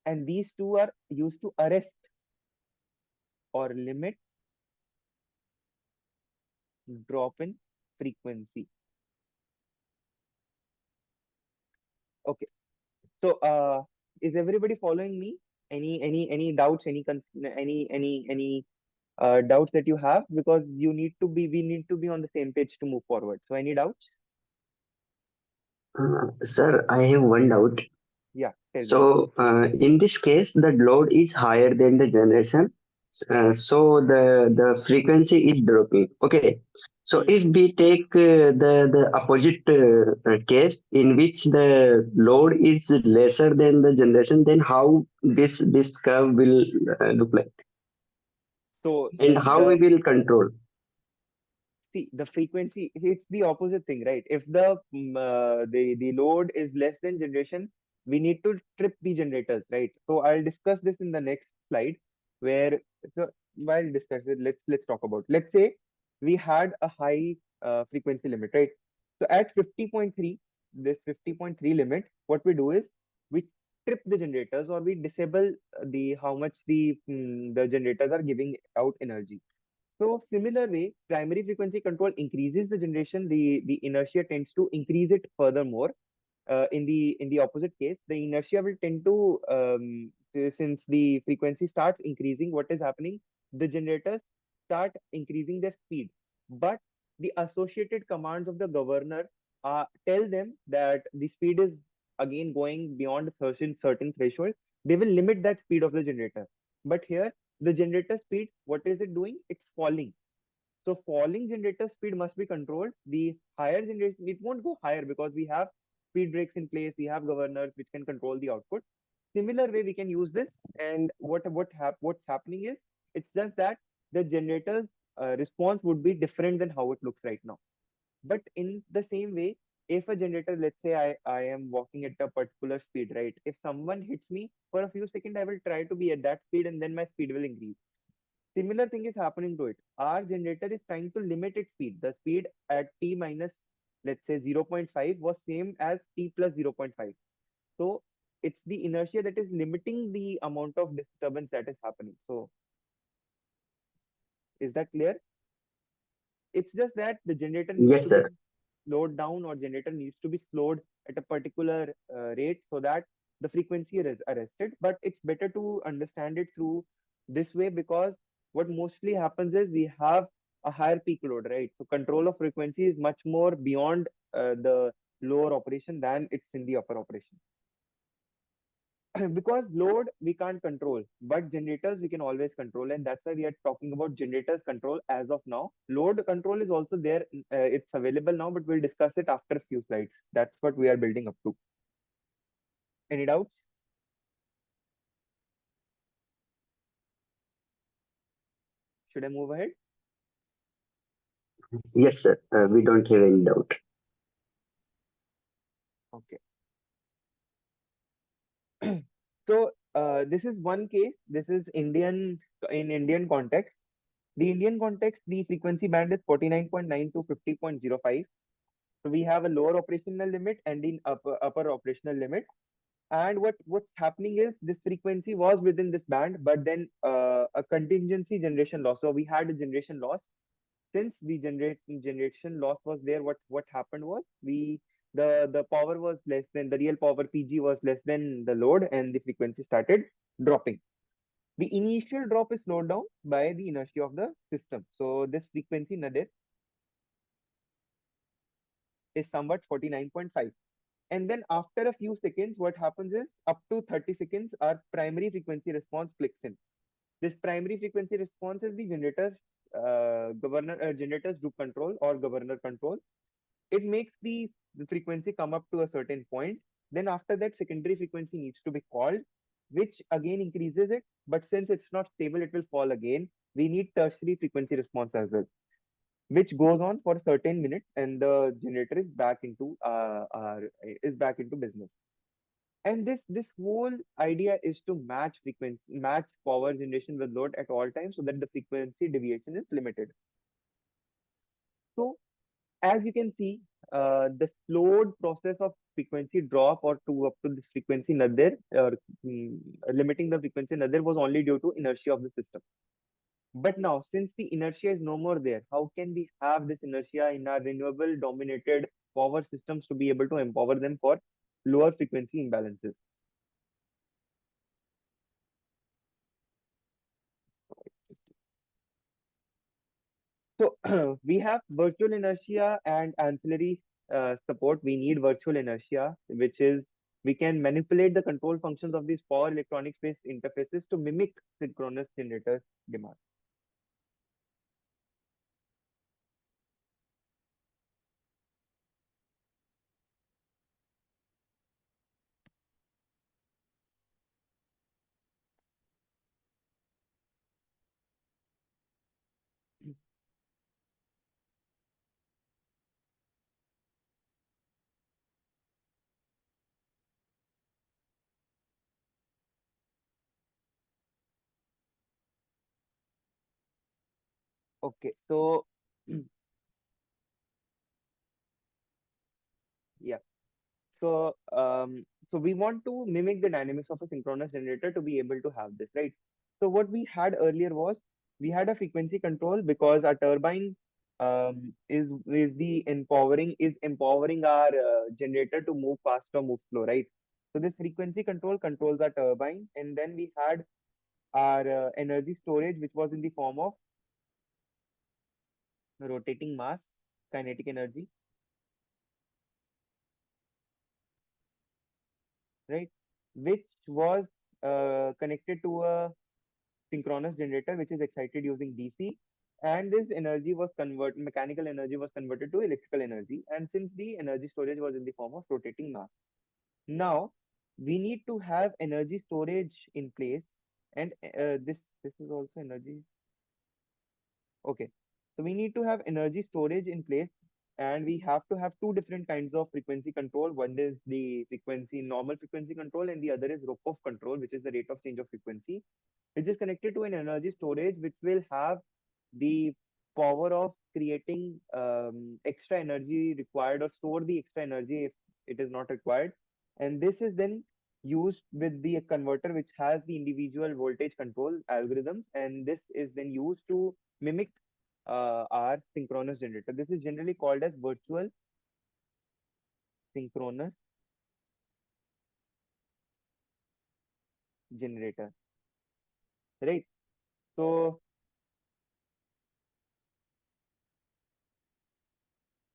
And these two are used to arrest or limit drop in frequency. Okay. So is everybody following me? Any doubts? Any doubts that you have? Because we need to be on the same page to move forward. So any doubts? Sir, I have one doubt. Yeah, tell me. So, in this case, the load is higher than the generation, so the frequency is dropping. Okay. So, Hmm. if we take the opposite case in which the load is lesser than the generation, then how this curve will look like, So and how we the will control? See, the frequency, it's the opposite thing, right? If the load is less than generation, we need to trip the generators, right? So I'll discuss this in the next slide, where so while discuss it, let's talk about. Let's say we had a high frequency limit, right? So at 50.3, this 50.3 limit, what we do is we trip the generators, or we disable the how much the generators are giving out energy. So similar way, primary frequency control increases the generation, the inertia tends to increase it furthermore. In the opposite case, the inertia will tend to since the frequency starts increasing, what is happening? The generators start increasing their speed, but the associated commands of the governor tell them that the speed is again going beyond a certain threshold. They will limit that speed of the generator. But here, the generator speed, what is it doing? It's falling. So falling generator speed must be controlled. The higher generation, it won't go higher because we have speed brakes in place. We have governors which can control the output. Similar way we can use this. And what's happening is it's just that the generator's response would be different than how it looks right now. But in the same way, if a generator, let's say I am walking at a particular speed, right? If someone hits me for a few seconds, I will try to be at that speed and then my speed will increase. Similar thing is happening to it. Our generator is trying to limit its speed. The speed at t minus, let's say 0.5 was same as t plus 0.5. So it's the inertia that is limiting the amount of disturbance that is happening. So is that clear? It's just that the generator needs Yes, to sir. be slowed down, or generator needs to be slowed at a particular rate so that the frequency is arrested. But it's better to understand it through this way, because what mostly happens is we have a higher peak load, right? So control of frequency is much more beyond the lower operation than it's in the upper operation. Because load we can't control, but generators we can always control, and that's why we are talking about generators control as of now. Load control is also there, it's available now, but we'll discuss it after a few slides. That's what we are building up to. Any doubts? Should I move ahead? Yes, sir. We don't have any doubt. Okay. So this is one case. This is Indian, in Indian context. The Indian context, the frequency band is 49.9 to 50.05. So we have a lower operational limit and the upper operational limit. And what's happening is this frequency was within this band, but then a contingency generation loss. So we had a generation loss. Since the generation loss was there, what happened was the power was less than the real power, PG was less than the load, and the frequency started dropping. The initial drop is slowed down by the inertia of the system. So this frequency nadir is somewhat 49.5. And then after a few seconds, what happens is up to 30 seconds, our primary frequency response clicks in. This primary frequency response is the generator's loop control or governor control. It makes the frequency come up to a certain point. Then after that, secondary frequency needs to be called, which again increases it. But since it's not stable, it will fall again. We need tertiary frequency response as well, which goes on for certain minutes, and the generator is back into business. And this whole idea is to match power generation with load at all times, so that the frequency deviation is limited. So as you can see, the slowed process of frequency drop or to up to this frequency nadir, or mm, limiting the frequency nadir, was only due to inertia of the system. But now, since the inertia is no more there, how can we have this inertia in our renewable dominated power systems to be able to empower them for lower frequency imbalances? So we have virtual inertia and ancillary support. We need virtual inertia, which is we can manipulate the control functions of these power electronics based interfaces to mimic synchronous generator demand. Okay, so yeah, so we want to mimic the dynamics of a synchronous generator to be able to have this, right? So what we had earlier was we had a frequency control because our turbine is empowering our generator to move fast or move slow, right? So this frequency control controls our turbine, and then we had our energy storage, which was in the form of rotating mass, kinetic energy, right? Which was connected to a synchronous generator, which is excited using DC. And this mechanical energy was converted to electrical energy. And since the energy storage was in the form of rotating mass, now we need to have energy storage in place. And this is also energy. Okay. So we need to have energy storage in place, and we have to have two different kinds of frequency control. One is the normal frequency control, and the other is Rokov control, which is the rate of change of frequency, which is connected to an energy storage, which will have the power of creating extra energy required, or store the extra energy if it is not required. And this is then used with the converter, which has the individual voltage control algorithms, and this is then used to mimic our synchronous generator. This is generally called as virtual synchronous generator, right? So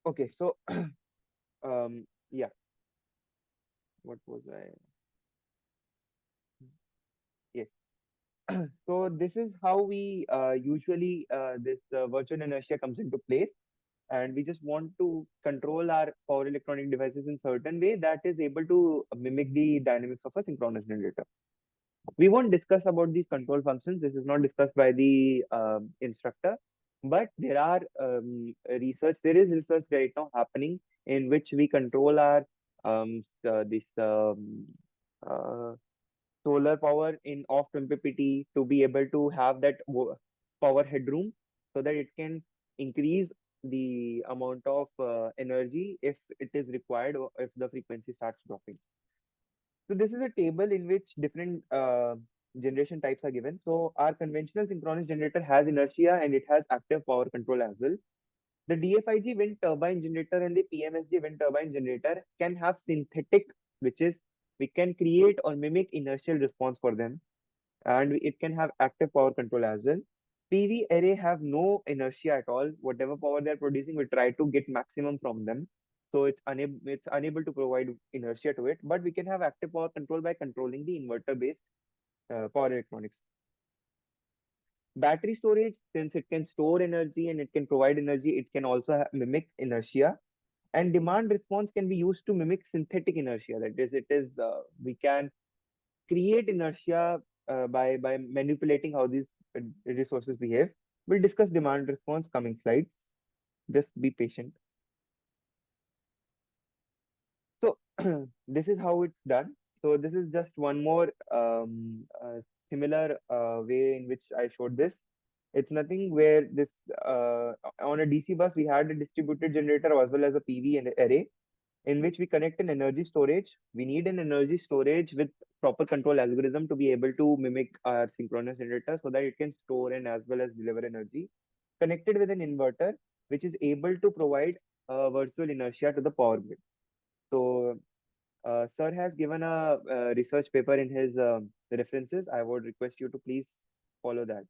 okay, so yeah, what was I? Yes. So this is how we usually this virtual inertia comes into place, and we just want to control our power electronic devices in certain way that is able to mimic the dynamics of a synchronous generator. We won't discuss about these control functions. This is not discussed by the instructor, but there is research right now happening in which we control our this uh, solar power in off MPPT to be able to have that power headroom, so that it can increase the amount of energy if it is required or if the frequency starts dropping. So this is a table in which different generation types are given. So our conventional synchronous generator has inertia and it has active power control as well. The DFIG wind turbine generator and the PMSG wind turbine generator can have synthetic, which is we can create or mimic inertial response for them, and it can have active power control as well. PV array have no inertia at all. Whatever power they're producing, we try to get maximum from them. So it's unable to provide inertia to it, but we can have active power control by controlling the inverter based power electronics. Battery storage, since it can store energy and it can provide energy, it can also mimic inertia. And demand response can be used to mimic synthetic inertia. That is, we can create inertia by manipulating how these resources behave. We'll discuss demand response coming slides. Just be patient. So this is how it's done. So this is just one more similar way in which I showed this. It's nothing where this on a DC bus we had a distributed generator as well as a PV and array in which we connect an energy storage. We need an energy storage with proper control algorithm to be able to mimic our synchronous generator so that it can store and as well as deliver energy. Connected with an inverter, which is able to provide virtual inertia to the power grid. So, sir has given a research paper in his references. I would request you to please follow that.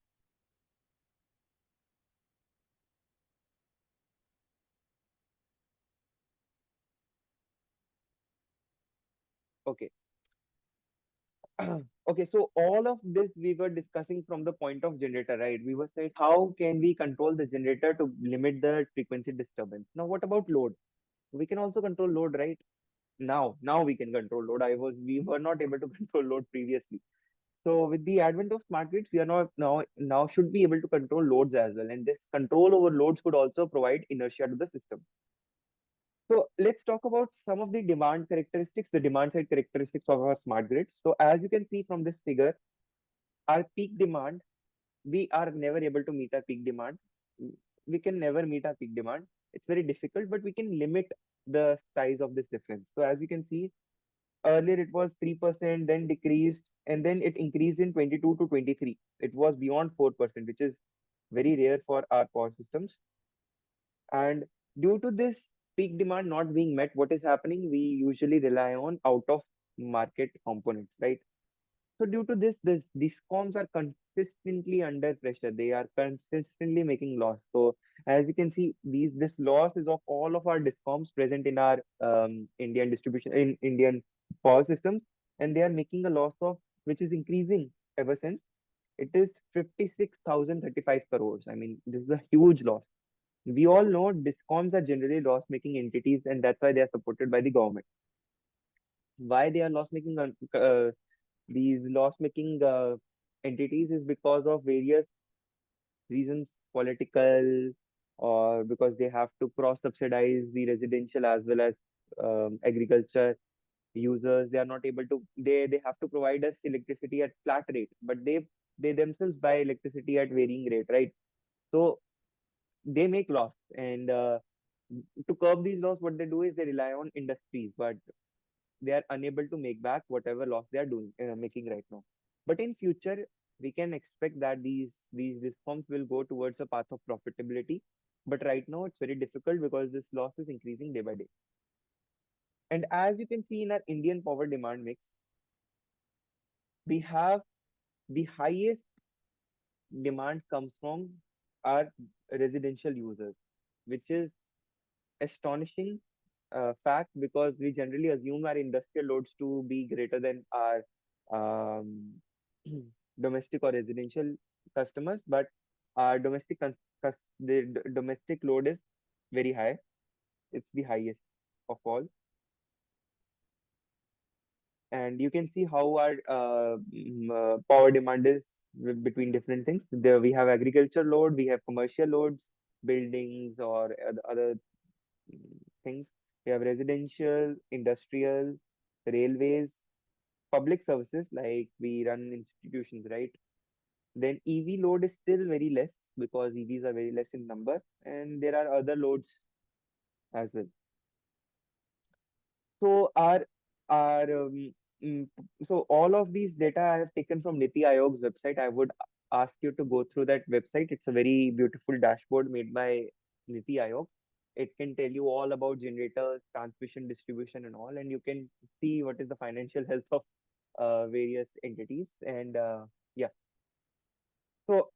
Okay. Okay, so all of this we were discussing from the point of generator, right? We were saying how can we control the generator to limit the frequency disturbance. Now, what about load? We can also control load, right? Now we can control load. We were not able to control load previously. So with the advent of smart grids, we are not now should be able to control loads as well. And this control over loads could also provide inertia to the system. So let's talk about some of the demand characteristics, the demand side characteristics of our smart grids. So as you can see from this figure, our peak demand, we are never able to meet our peak demand. We can never meet our peak demand. It's very difficult, but we can limit the size of this difference. So as you can see, earlier it was 3%, then decreased, and then it increased in 22 to 23. It was beyond 4%, which is very rare for our power systems. And due to this peak demand not being met, what is happening? We usually rely on out of market components, right? So due to this, discoms are consistently under pressure. They are consistently making loss. So as you can see, this loss is of all of our discoms present in our Indian distribution in Indian power systems, and they are making a loss of which is increasing ever since. It is 56,035 crores. I mean, this is a huge loss. We all know discoms are generally loss-making entities, and that's why they are supported by the government. Why they are loss-making these loss-making entities is because of various reasons, political, or because they have to cross-subsidize the residential as well as agriculture users. They are not able to. They have to provide us electricity at flat rate, but they themselves buy electricity at varying rate, right? So they make loss, and to curb these loss, what they do is they rely on industries, but they are unable to make back whatever loss they are doing making right now. But in future, we can expect that these discoms will go towards a path of profitability. But right now, it's very difficult because this loss is increasing day by day. And as you can see in our Indian power demand mix, we have the highest demand comes from our residential users, which is astonishing fact because we generally assume our industrial loads to be greater than our um, domestic or residential customers, but our domestic load is very high. It's the highest of all, and you can see how our power demand is between different things. There we have agriculture load, we have commercial loads, buildings or other things. We have residential, industrial, railways, public services like we run institutions, right? Then EV load is still very less. because EVs are very less in number, and there are other loads as well. So our mm, so all of these data I have taken from Niti Aayog's website. I would ask you to go through that website. It's a very beautiful dashboard made by Niti Aayog. It can tell you all about generators, transmission, distribution, and all, and you can see what is the financial health of various entities. And yeah, so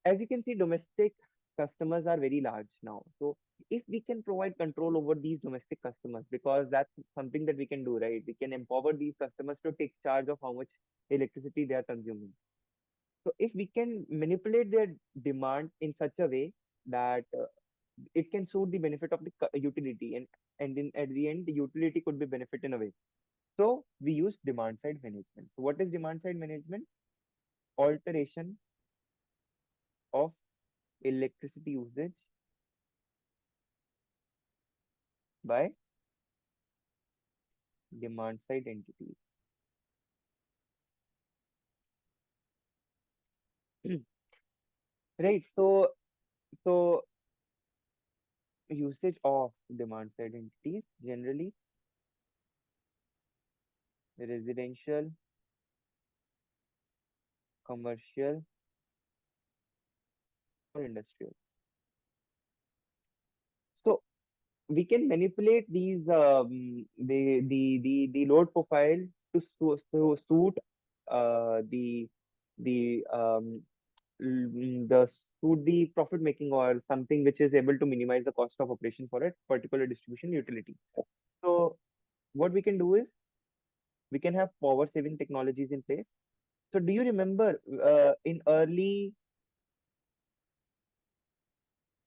as you can see, domestic customers are very large now. So if we can provide control over these domestic customers, because that's something that we can do, right? We can empower these customers to take charge of how much electricity they are consuming. So if we can manipulate their demand in such a way that it can suit the benefit of the utility, and at the end, the utility could be benefit in a way. So we use demand side management. So what is demand side management? Alteration of electricity usage by demand side entities. Right. So usage of demand side entities, generally residential, commercial, or industrial. So we can manipulate these the load profile to suit the the suit the profit making, or something which is able to minimize the cost of operation for a particular distribution utility. So what we can do is we can have power saving technologies in place. So do you remember in early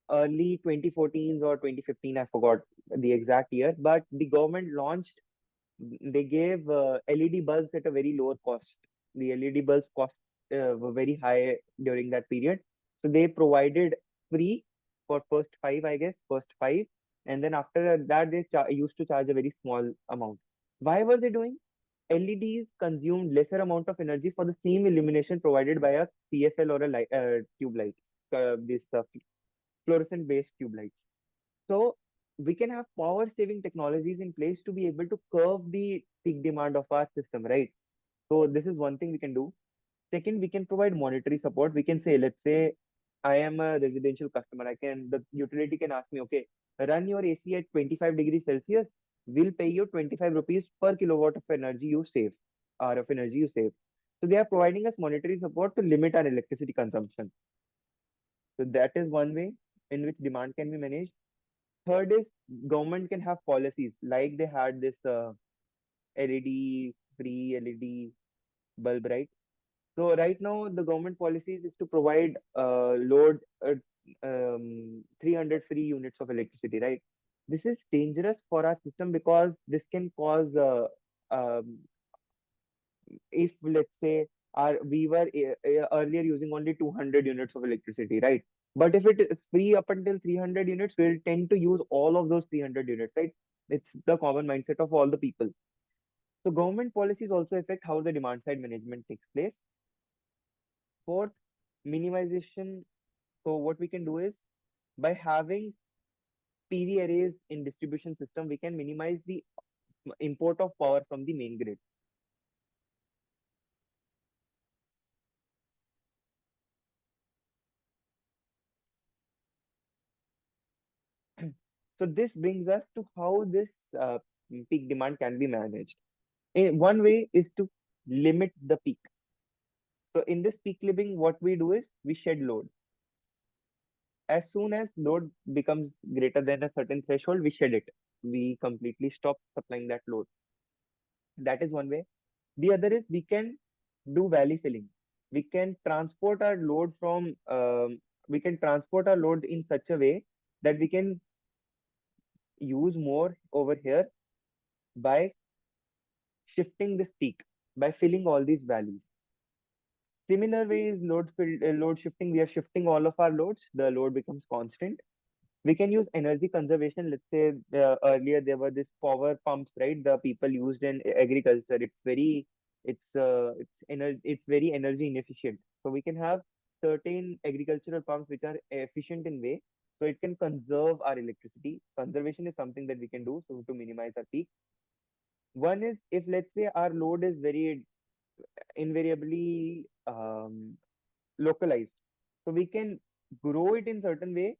2014s or 2015, I forgot the exact year, but the government launched, they gave LED bulbs at a very lower cost. The LED bulbs cost were very high during that period. So they provided free for first five, I guess, first five. And then after that, they used to charge a very small amount. Why were they doing? LEDs consumed lesser amount of energy for the same illumination provided by a CFL or a tube light, this fluorescent based tube lights. So we can have power saving technologies in place to be able to curb the peak demand of our system, right? So this is one thing we can do. Second, we can provide monetary support. We can say, let's say I am a residential customer. The utility can ask me, okay, run your AC at 25 degrees Celsius. We'll pay you 25 rupees per kilowatt of energy you save, or of energy you save. So they are providing us monetary support to limit our electricity consumption. So that is one way in which demand can be managed. Third is government can have policies like they had this LED, free LED bulb, right? So right now the government policies is to provide load 300 free units of electricity, right? This is dangerous for our system because this can cause um, if let's say we were earlier using only 200 units of electricity, right? But if it is free up until 300 units, we'll tend to use all of those 300 units, right? It's the common mindset of all the people. So government policies also affect how the demand side management takes place. Fourth, minimization. So what we can do is, by having PV arrays in distribution system, we can minimize the import of power from the main grid. So this brings us to how this peak demand can be managed. One way is to limit the peak. So in this peak living, what we do is we shed load. As soon as load becomes greater than a certain threshold, we shed it. We completely stop supplying that load. That is one way. The other is we can do valley filling. We can transport our load in such a way that we can use more over here by shifting this peak, by filling all these valleys. Similar way is load shifting. We are shifting all of our loads. The load becomes constant. We can use energy conservation. Let's say earlier there were this power pumps, right? The people used in agriculture. It's very energy inefficient. So we can have certain agricultural pumps which are efficient in way, so it can conserve our electricity. Conservation is something that we can do so to minimize our peak. One is, if let's say our load is very invariably localized, so we can grow it in certain way,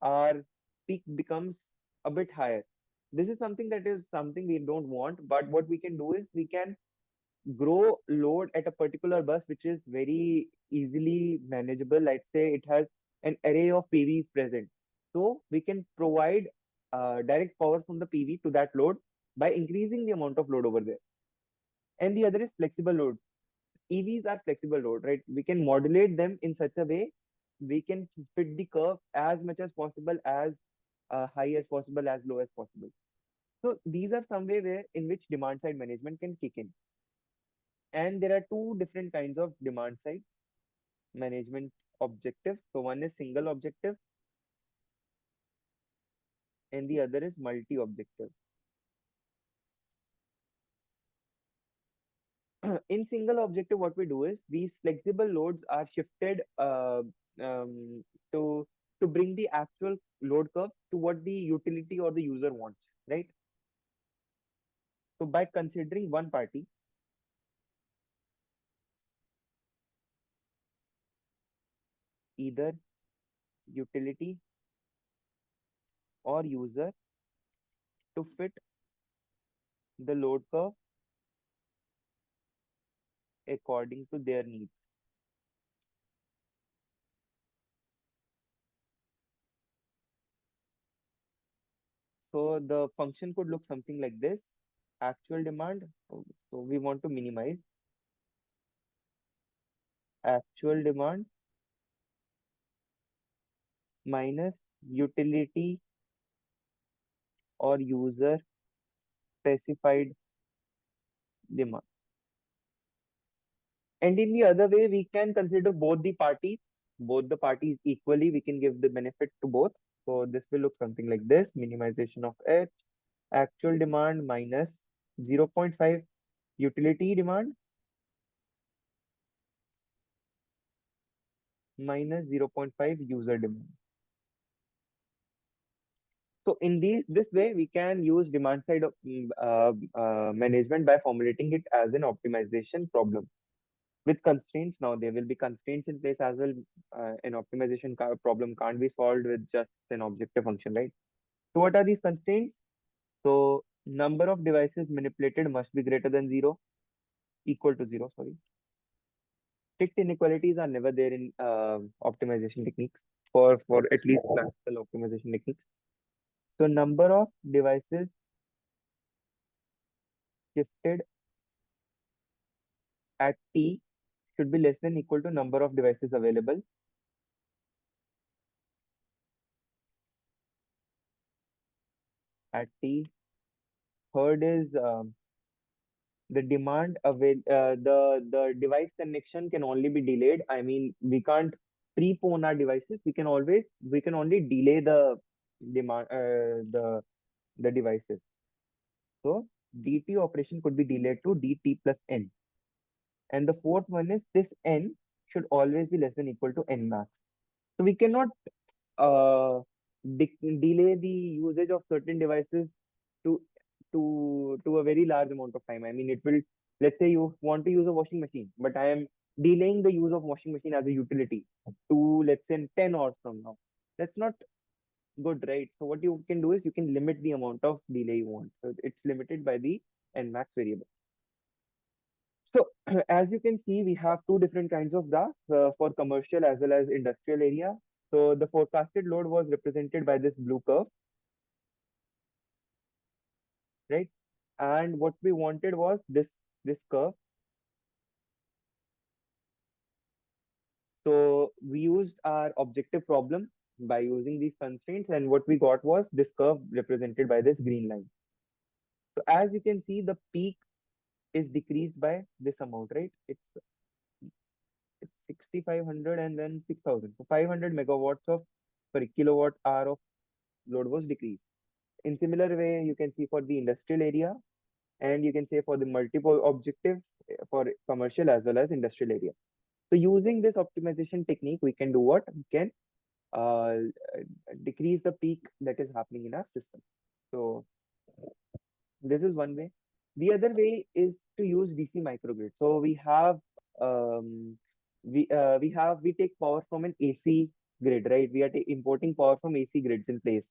our peak becomes a bit higher. This is something that is something we don't want, but what we can do is we can grow load at a particular bus which is very easily manageable. Let's say it has an array of PVs present. So we can provide direct power from the PV to that load by increasing the amount of load over there. And the other is flexible load. EVs are flexible load, right? We can modulate them in such a way we can fit the curve as much as possible, as high as possible, as low as possible. So these are some way where in which demand side management can kick in. And there are two different kinds of demand side management objectives. So one is single objective and the other is multi objective. In single objective, what we do is these flexible loads are shifted um, to to bring the actual load curve to what the utility or the user wants, right? So by considering one party, either utility or user, to fit the load curve according to their needs. So the function could look something like this. Actual demand, so we want to minimize actual demand minus utility or user specified demand. And in the other way, we can consider both the parties equally. We can give the benefit to both. So this will look something like this: minimization of H, actual demand minus 0.5 utility demand minus 0.5 user demand. So in this way, we can use demand side of management by formulating it as an optimization problem with constraints. Now there will be constraints in place as well. An optimization problem can't be solved with just an objective function, right? So what are these constraints? So number of devices manipulated must be greater than zero, equal to zero. Sorry, strict inequalities are never there in optimization techniques for at least classical optimization techniques. So number of devices shifted at t should be less than equal to number of devices available at t. Third is the demand avail the device connection can only be delayed. I mean, we can't prepone our devices. We can only delay the demand the devices. So dt operation could be delayed to dt plus n. And the fourth one is this n should always be less than equal to n max. So we cannot uh, delay the usage of certain devices to to a very large amount of time. I mean, it will, let's say you want to use a washing machine, but I am delaying the use of washing machine as a utility to, let's say, 10 hours from now. That's not good, right? So what you can do is you can limit the amount of delay you want. So it's limited by the nmax variable. So as you can see, we have two different kinds of graphs for commercial as well as industrial area. So the forecasted load was represented by this blue curve, right? And what we wanted was this curve. So we used our objective problem by using these constraints, and what we got was this curve represented by this green line. So as you can see, the peak is decreased by this amount, right? It's 6,500 and then 6,000. So 500 megawatts of, sorry, kilowatt hour of load was decreased. In similar way, you can see for the industrial area, and you can say for the multiple objectives for commercial as well as industrial area. So using this optimization technique, we can do what? We can uh, decrease the peak that is happening in our system. So this is one way. The other way is to use DC microgrid. So um, we take power from an AC grid, right? We are importing power from AC grids in place.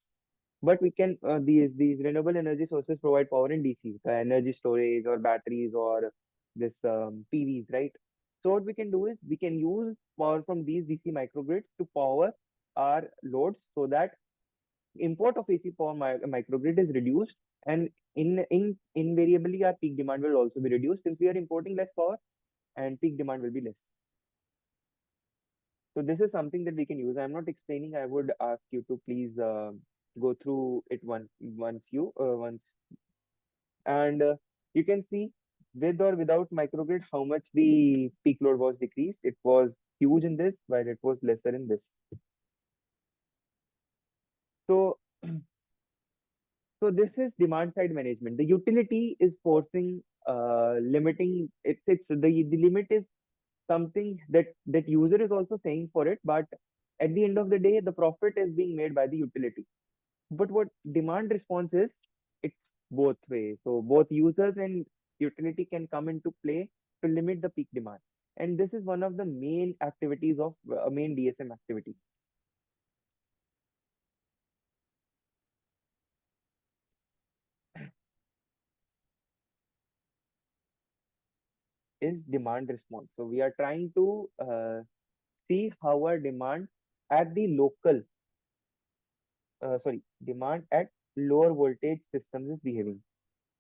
But we can these renewable energy sources provide power in DC, the energy storage or batteries or this PVs, right? So what we can do is we can use power from these DC microgrids to power our loads so that import of AC power microgrid is reduced, and in invariably our peak demand will also be reduced since we are importing less power and peak demand will be less. So this is something that we can use. I'm not explaining. I would ask you to please go through it once and you can see with or without microgrid how much the peak load was decreased. It was huge in this while it was lesser in this. So so this is demand side management. The utility is forcing limiting it's the limit is something that user is also saying for it, but at the end of the day the profit is being made by the utility. But what demand response is, it's both ways. So both users and utility can come into play to limit the peak demand. And this is one of the main activities of main DSM activity is demand response. So we are trying to see how our demand at the local, demand at lower voltage systems is behaving.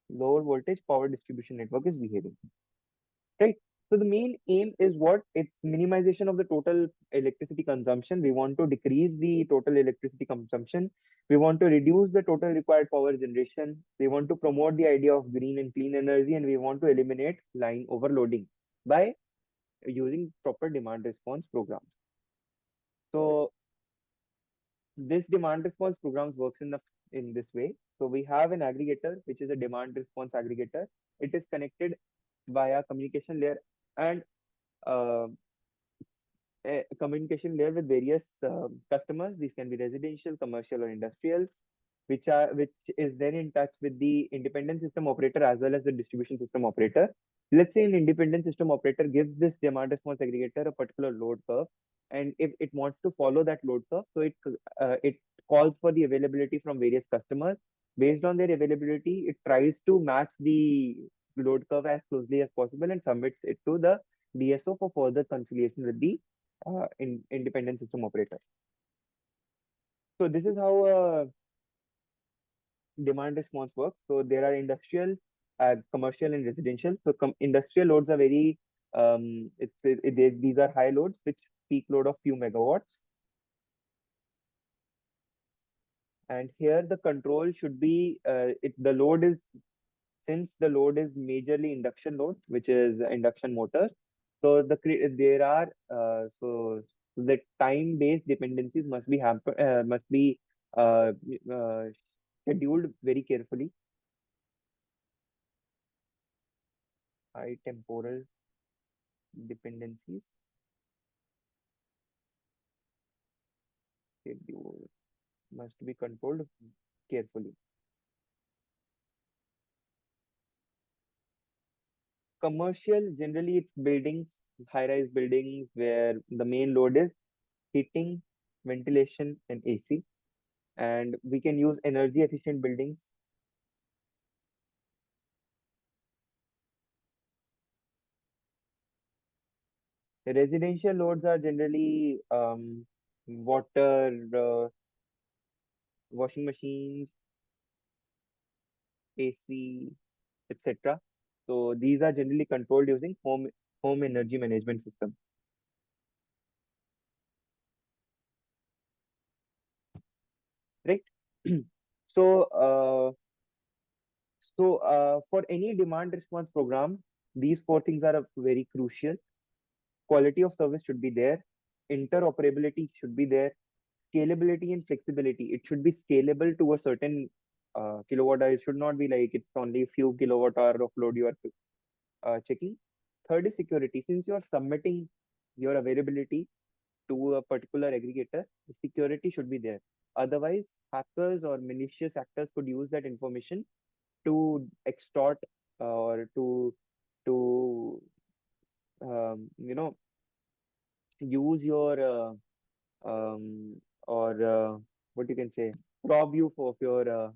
Lower voltage power distribution network is behaving. Right. So the main aim is what? It's minimization of the total electricity consumption. We want to decrease the total electricity consumption. We want to reduce the total required power generation. We want to promote the idea of green and clean energy, and we want to eliminate line overloading by using proper demand response programs. So this demand response programs works in this way. So we have an aggregator, which is a demand response aggregator. It is connected via communication layer and uh, a communication layer with various customers. These can be residential, commercial, or industrial, which is then in touch with the independent system operator as well as the distribution system operator. Let's say an independent system operator gives this demand response aggregator a particular load curve, and if it wants to follow that load curve, so it calls for the availability from various customers. Based on their availability, it tries to match the load curve as closely as possible and submits it to the DSO for further conciliation with the independent system operator. So this is how demand response works. So there are industrial, commercial, and residential. So industrial loads are very these are high loads which peak load of few megawatts. And here the control should be the load is since the load is majorly induction load, which is induction motor. So there are the time-based dependencies must be uh, uh, scheduled very carefully. High temporal dependencies schedule must be controlled carefully. Commercial, generally it's buildings, high-rise buildings where the main load is heating, ventilation, and AC. And we can use energy efficient buildings. Residential loads are generally water, washing machines, AC, etc. So these are generally controlled using home energy management system, right? So for any demand response program, these four things are very crucial. Quality of service should be there. Interoperability should be there. Scalability and flexibility. It should be scalable to a certain kilowatt hour. It should not be like it's only a few kilowatt hour of load you are checking. Third is security. Since you are submitting your availability to a particular aggregator, the security should be there. Otherwise, hackers or malicious actors could use that information to extort or to you know, use your or what you can say, rob you of your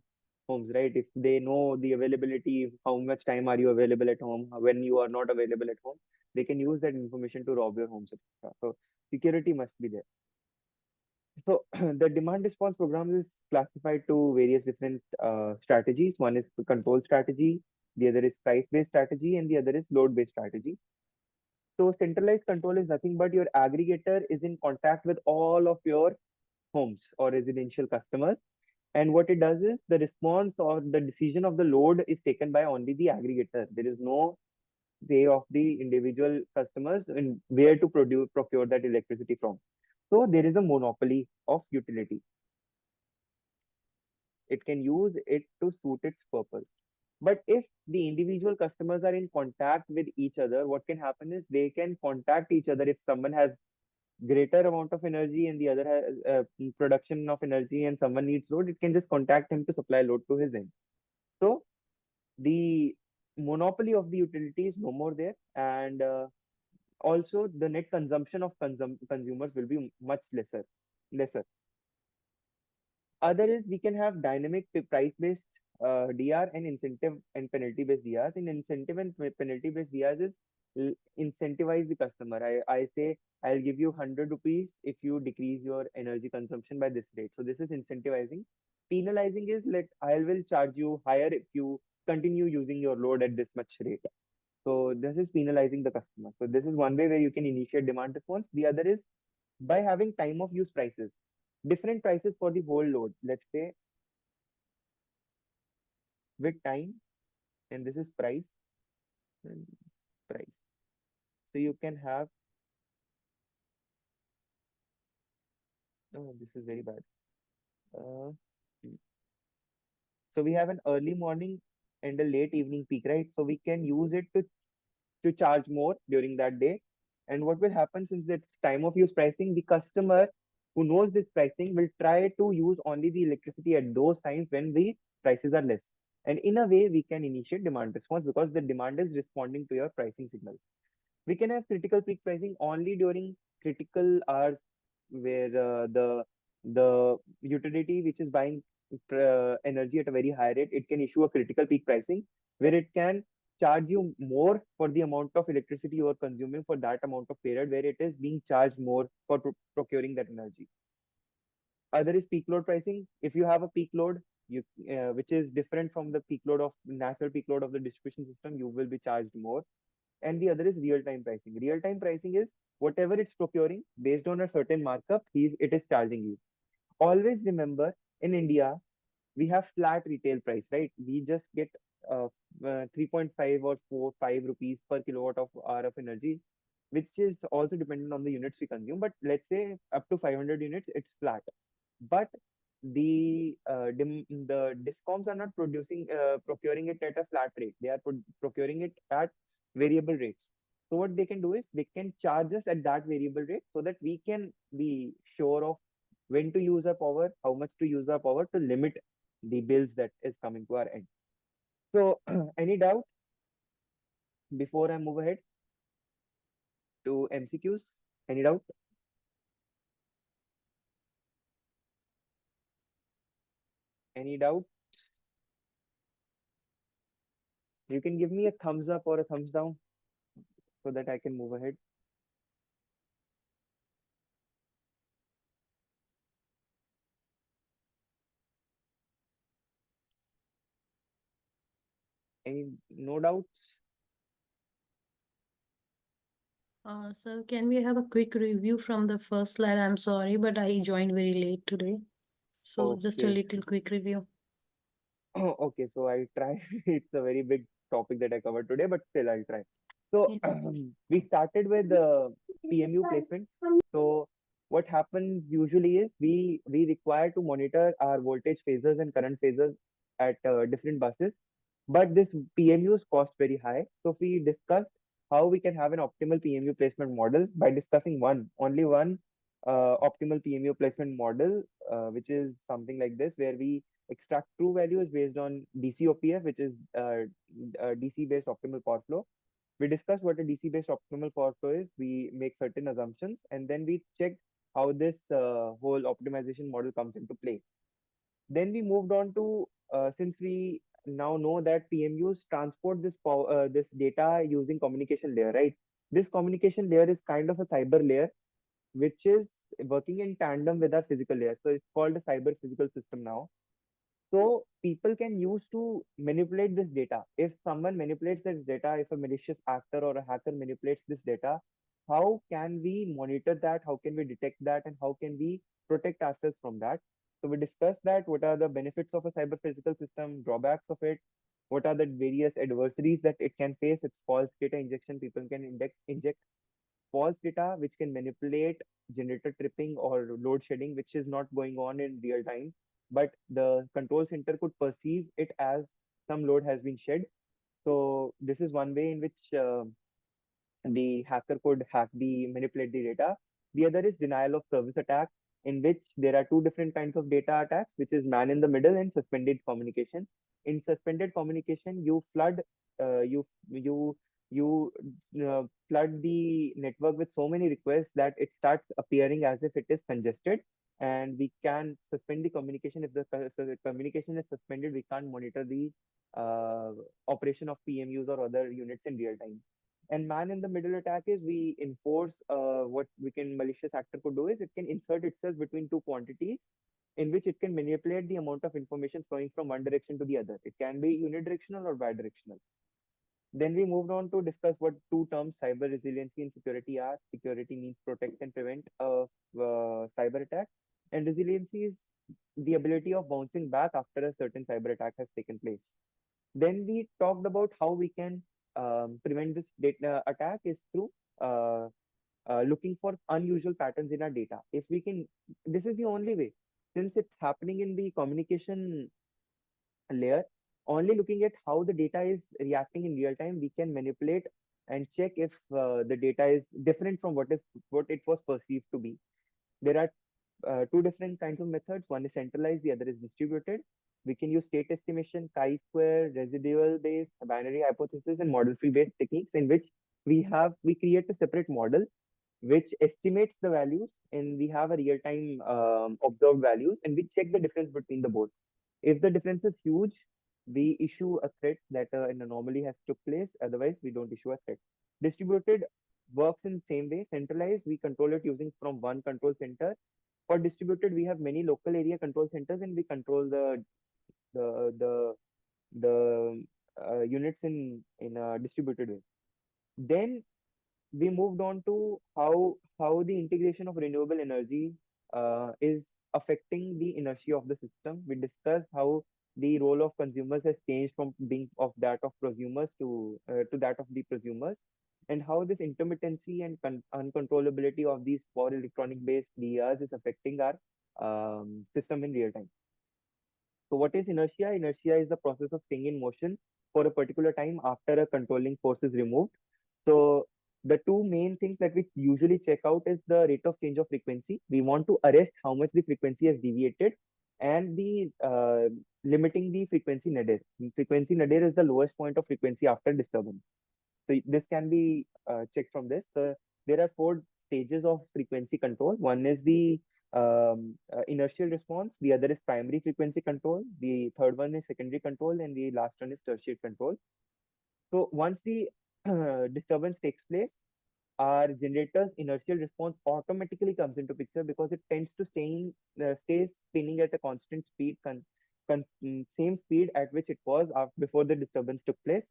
homes, right? If they know the availability, how much time are you available at home, when you are not available at home, they can use that information to rob your homes, etc. So security must be there. So the demand response program is classified to various different strategies. One is the control strategy, the other is price based strategy, and the other is load based strategy. So centralized control is nothing but your aggregator is in contact with all of your homes or residential customers. And what it does is the response or the decision of the load is taken by only the aggregator. There is no say of the individual customers and where to procure that electricity from. So there is a monopoly of utility. It can use it to suit its purpose. But if the individual customers are in contact with each other, what can happen is they can contact each other. If someone has greater amount of energy and the other has production of energy and someone needs load, it can just contact him to supply load to his end. So the monopoly of the utility is no more there, and also the net consumption of consumers will be much lesser. Other is we can have dynamic price-based DR and incentive and penalty-based DRs. In incentive and penalty-based DRs is incentivize the customer. I say I'll give you 100 rupees if you decrease your energy consumption by this rate. So this is incentivizing. Penalizing is let I will charge you higher if you continue using your load at this much rate. So this is penalizing the customer. So this is one way where you can initiate demand response. The other is by having time of use prices, different prices for the whole load. Let's say with time, and this is price and price. So you can have, oh, this is very bad. Uh, so we have an early morning and a late evening peak, right? So we can use it to charge more during that day. And what will happen, since it's time of use pricing, the customer who knows this pricing will try to use only the electricity at those times when the prices are less. And in a way, we can initiate demand response because the demand is responding to your pricing signals. We can have critical peak pricing only during critical hours where the utility which is buying energy at a very high rate, it can issue a critical peak pricing where it can charge you more for the amount of electricity you are consuming for that amount of period where it is being charged more for procuring that energy. Other is peak load pricing. If you have a peak load, you which is different from the peak load of natural peak load of the distribution system, you will be charged more. And the other is real-time pricing. Real-time pricing is whatever it's procuring based on a certain markup, it is charging you. Always remember, in India, we have flat retail price, right? We just get uh, 3.5 or 4, 5 rupees per kilowatt of hour of energy, which is also dependent on the units we consume. But let's say up to 500 units, it's flat. But the discoms are not procuring it at a flat rate. They are procuring it at variable rates. So what they can do is they can charge us at that variable rate so that we can be sure of when to use our power, how much to use our power to limit the bills that is coming to our end. So any doubt before I move ahead to MCQs? Any doubt? Any doubt? You can give me a thumbs up or a thumbs down so that I can move ahead. Any no doubts? So can we have a quick review from the first slide? I'm sorry, but I joined very late today. So just a Okay. little quick review. Okay, so I'll try. It's a very big topic that I covered today, but still I'll try. So Yeah. we started with the PMU placement. So what happens usually is we require to monitor our voltage phasors and current phasors at different buses, but this PMUs cost very high. So we discussed how we can have an optimal PMU placement model by discussing only one optimal PMU placement model, which is something like this, where we extract true values based on DCOPF, which is DC-based optimal power flow. We discuss what a DC-based optimal power flow is. We make certain assumptions, and then we check how this whole optimization model comes into play. Then we moved on to, since we now know that PMUs transport this power, this data using communication layer, right? This communication layer is kind of a cyber layer, which is working in tandem with our physical layer. So it's called a cyber physical system now. So people can use to manipulate this data. If someone manipulates this data, if a malicious actor or a hacker manipulates this data, how can we monitor that? How can we detect that? And how can we protect ourselves from that? So we discussed that what are the benefits of a cyber physical system, drawbacks of it, what are the various adversaries that it can face. It's false data injection. People can inject false data which can manipulate generator tripping or load shedding, which is not going on in real time, but the control center could perceive it as some load has been shed. So this is one way in which the hacker could hack the manipulate the data. The other is denial of service attack, in which there are two different kinds of data attacks, which is man in the middle and suspended communication. In suspended communication, you flood, you you flood the network with so many requests that it starts appearing as if it is congested, and we can suspend the communication. If the communication is suspended, we can't monitor the uh, operation of PMUs or other units in real time. And man in the middle attack is we enforce what we can malicious actor could do is it can insert itself between two quantities in which it can manipulate the amount of information flowing from one direction to the other. It can be unidirectional or bidirectional. Then we moved on to discuss what two terms cyber resiliency and security are. Security means protect and prevent a cyber attack, and resiliency is the ability of bouncing back after a certain cyber attack has taken place. Then we talked about how we can prevent this data attack is through uh, looking for unusual patterns in our data. If we can, this is the only way. Since it's happening in the communication layer, only looking at how the data is reacting in real time, we can manipulate and check if the data is different from what it was perceived to be. There are two different kinds of methods. One is centralized, the other is distributed. We can use state estimation, chi-square, residual based, binary hypothesis, and model free based techniques in which we create a separate model which estimates the values, and we have a real time observed values, and we check the difference between the both. If the difference is huge, we issue a threat that an anomaly has took place. Otherwise, we don't issue a threat. Distributed works in same way. Centralized, we control it using from one control center. For distributed, we have many local area control centers, and we control the the the units in a distributed way. Then we moved on to how the integration of renewable energy is affecting the inertia of the system. We discussed how the role of consumers has changed from being of that of prosumers to that of the prosumers, and how this intermittency and uncontrollability of these power electronic based DERs is affecting our system in real time. So what is inertia? Inertia is the process of staying in motion for a particular time after a controlling force is removed. So the two main things that we usually check out is the rate of change of frequency. We want to arrest how much the frequency has deviated, and the limiting the frequency nadir. Frequency nadir is the lowest point of frequency after disturbance. So this can be checked from this. There are four stages of frequency control. One is the inertial response. The other is primary frequency control. The third one is secondary control, and the last one is tertiary control. So once the disturbance takes place, our generator's inertial response automatically comes into picture because it tends to stay spinning at a constant speed, same speed at which it was before the disturbance took place.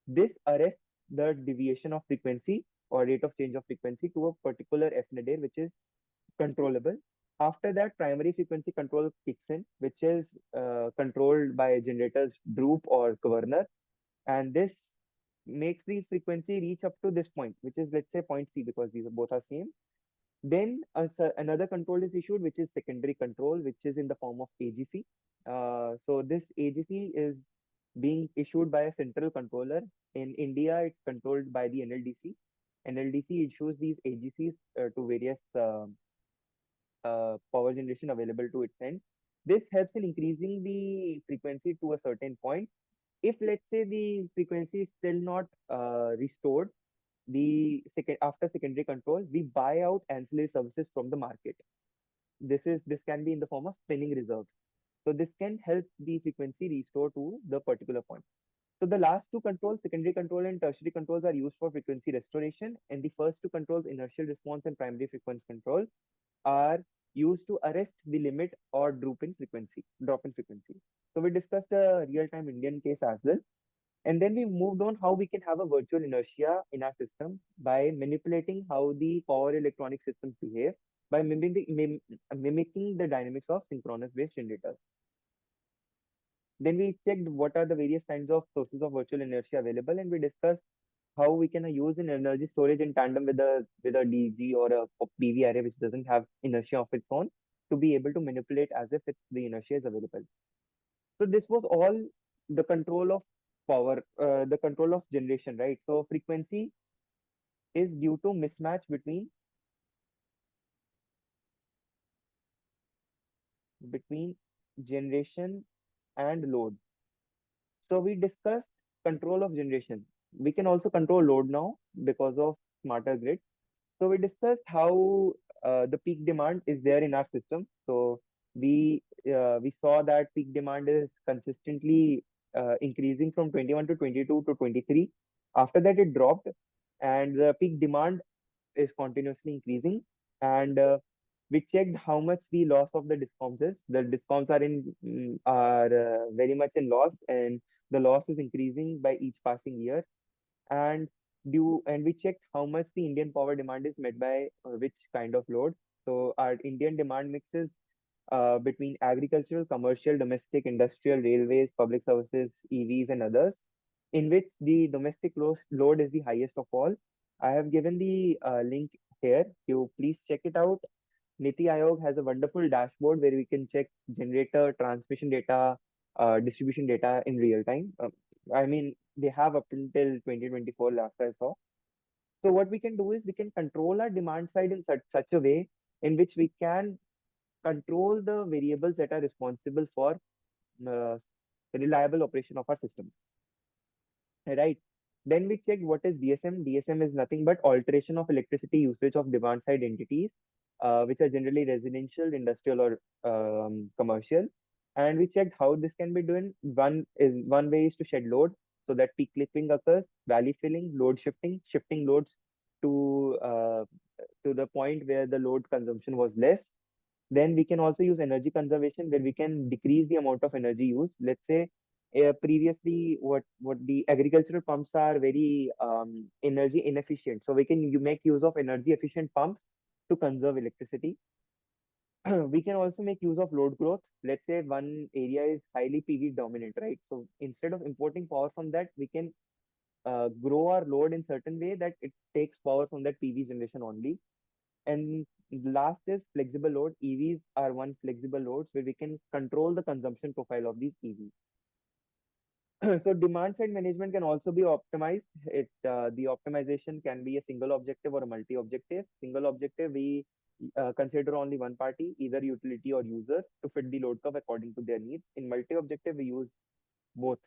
This arrests the deviation of frequency or rate of change of frequency to a particular f nadir, which is controllable. After that, primary frequency control kicks in, which is controlled by a generator's droop or governor, and this makes the frequency reach up to this point, which is let's say point C, because these are both are same. Then another control is issued, which is secondary control, which is in the form of AGC. So this AGC is being issued by a central controller. In India, it's controlled by the NLDC. NLDC issues these AGCs to various power generation available to its end. This helps in increasing the frequency to a certain point. If let's say the frequency is still not restored, the second after secondary control, we buy out ancillary services from the market. This can be in the form of spinning reserves. So this can help the frequency restore to the particular point. So the last two controls, secondary control and tertiary controls, are used for frequency restoration, and the first two controls, inertial response and primary frequency control, are used to arrest the limit or drop in frequency. So we discussed the real-time Indian case as well. And then we moved on how we can have a virtual inertia in our system by manipulating how the power electronic systems behave by mimicking the dynamics of synchronous based generators. Then we checked what are the various kinds of sources of virtual inertia available, and we discussed how we can use an energy storage in tandem with a DG or a PV array which doesn't have inertia of its own to be able to manipulate as if the inertia is available. So this was all the control of power, the control of generation, right? So frequency is due to mismatch between generation and load. So we discussed control of generation. We can also control load now because of smarter grid. So we discussed how the peak demand is there in our system. So we saw that peak demand is consistently increasing from 21 to 22 to 23. After that, it dropped, and the peak demand is continuously increasing. And we checked how much the loss of the discoms is. The discoms are very much in loss, and the loss is increasing by each passing year. And we checked how much the Indian power demand is met by which kind of load. So our Indian demand mixes between agricultural, commercial, domestic, industrial, railways, public services, EVs, and others, in which the domestic load is the highest of all. I have given the link here. You please check it out. Niti Aayog has a wonderful dashboard where we can check generator, transmission data, distribution data in real time. I mean, they have up until 2024 last I saw. So what we can do is we can control our demand side in such a way in which we can control the variables that are responsible for uh, reliable operation of our system. Right. Then we check what is DSM. DSM is nothing but alteration of electricity usage of demand side entities, which are generally residential, industrial, or commercial. And we checked how this can be done. One way is to shed load so that peak clipping occurs, valley filling, load shifting, shifting loads to the point where the load consumption was less. Then we can also use energy conservation where we can decrease the amount of energy used. Let's say previously what the agricultural pumps are very energy inefficient. So we can you make use of energy efficient pumps to conserve electricity. We can also make use of load growth. Let's say one area is highly PV dominant, right? So instead of importing power from that, we can grow our load in certain way that it takes power from that PV generation only. And last is flexible load. EVs are one flexible loads where we can control the consumption profile of these EVs. So demand side management can also be optimized. The optimization can be a single objective or a multi-objective. Single objective, we consider only one party, either utility or user, to fit the load curve according to their needs. In multi-objective, we use both.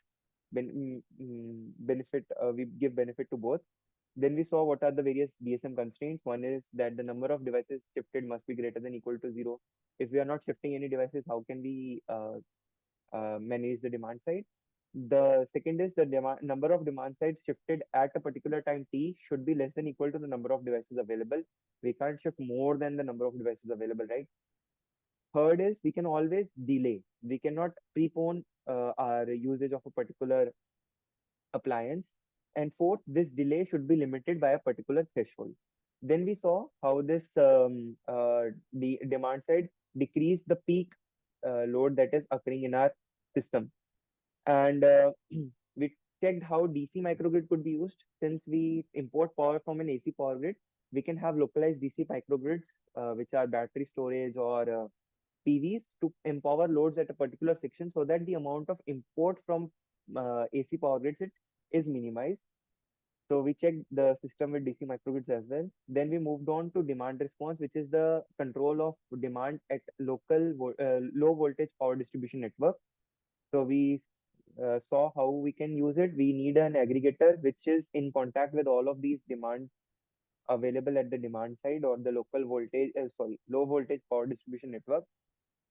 Benefit, we give benefit to both. Then we saw what are the various DSM constraints. One is that the number of devices shifted must be greater than equal to zero. If we are not shifting any devices, how can we manage the demand side? The second is the number of demand sides shifted at a particular time t should be less than equal to the number of devices available. We can't shift more than the number of devices available, right? Third is we can always delay. We cannot prepone our usage of a particular appliance. And fourth, this delay should be limited by a particular threshold. Then we saw how the demand side decrease the peak load that is occurring in our system. And we checked how DC microgrid could be used. Since we import power from an AC power grid, we can have localized DC microgrids, which are battery storage or PVs, to empower loads at a particular section so that the amount of import from AC power grids, it is minimized. So we checked the system with DC microgrids as well. Then we moved on to demand response, which is the control of demand at low voltage power distribution network. So we saw how we can use it. We need an aggregator which is in contact with all of these demands available at the demand side or the low voltage power distribution network,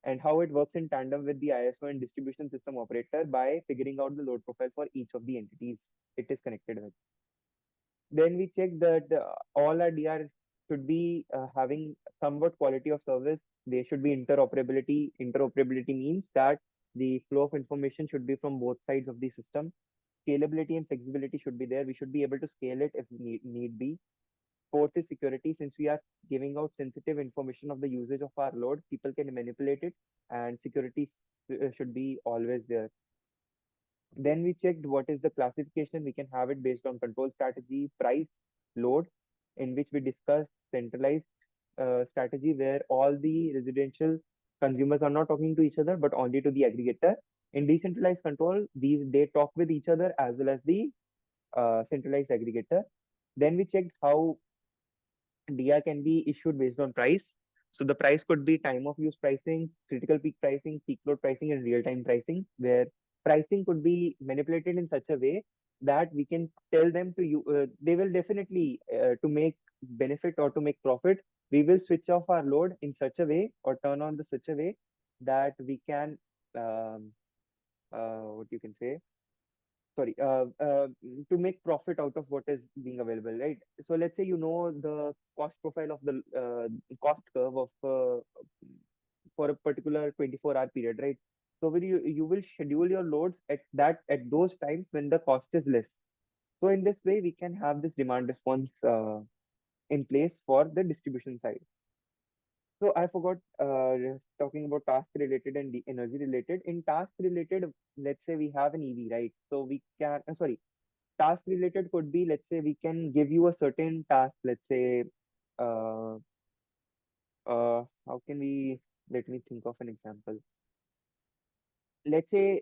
and how it works in tandem with the ISO and distribution system operator by figuring out the load profile for each of the entities it is connected with. Then we check that all our DRs should be having somewhat quality of service. They should be interoperability. Interoperability means that the flow of information should be from both sides of the system. Scalability and flexibility should be there. We should be able to scale it if need be. Fourth is security. Since we are giving out sensitive information of the usage of our load, people can manipulate it, and security should be always there. Then we checked what is the classification. We can have it based on control strategy, price, load, in which we discussed centralized strategy where all the residential consumers are not talking to each other but only to the aggregator. In decentralized control, these they talk with each other as well as the centralized aggregator. Then we checked how DR can be issued based on price. So the price could be time of use pricing, critical peak load pricing, and real-time pricing, where pricing could be manipulated in such a way that we can tell them to you, they will definitely, to make benefit or to make profit, we will switch off our load in such a way or turn on the such a way that we can, um, what you can say, sorry to make profit out of what is being available, right? So let's say you know the cost profile of the cost curve of for a particular 24-hour period, right? So will you will schedule your loads at those times when the cost is less. So in this way we can have this demand response in place for the distribution side. So I forgot talking about task related and the energy related. In task related, let's say we have an EV, right? So we can sorry, task related could be, let's say we can give you a certain task, let's say uh, how can we, let me think of an example. Let's say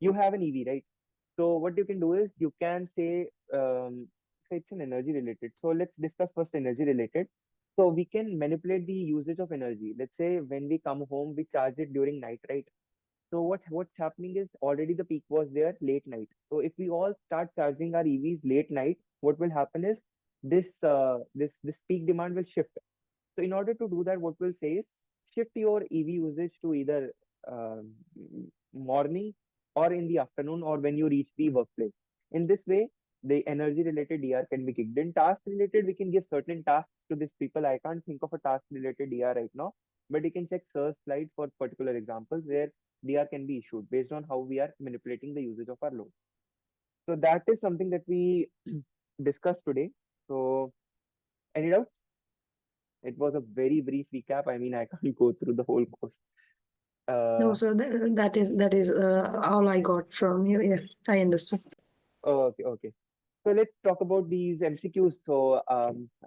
you have an EV, right? So what you can do is you can say, so it's an energy related, so let's discuss first energy related. So we can manipulate the usage of energy. Let's say when we come home we charge it during night, right? So what's happening is already the peak was there late night. So if we all start charging our EVs late night, what will happen is this peak demand will shift. So in order to do that, what we'll say is shift your EV usage to either morning or in the afternoon or when you reach the workplace. In this way, the energy related DR can be kicked in. Task related, we can give certain tasks to these people. I can't think of a task related DR right now, but you can check Sir's slide for particular examples where DR can be issued based on how we are manipulating the usage of our load. So that is something that we discussed today. So any doubts? It was a very brief recap. I mean, I can't go through the whole course. No, Uh, so that is all I got from you. Yeah, I understood. okay, okay. So let's talk about these MCQs. So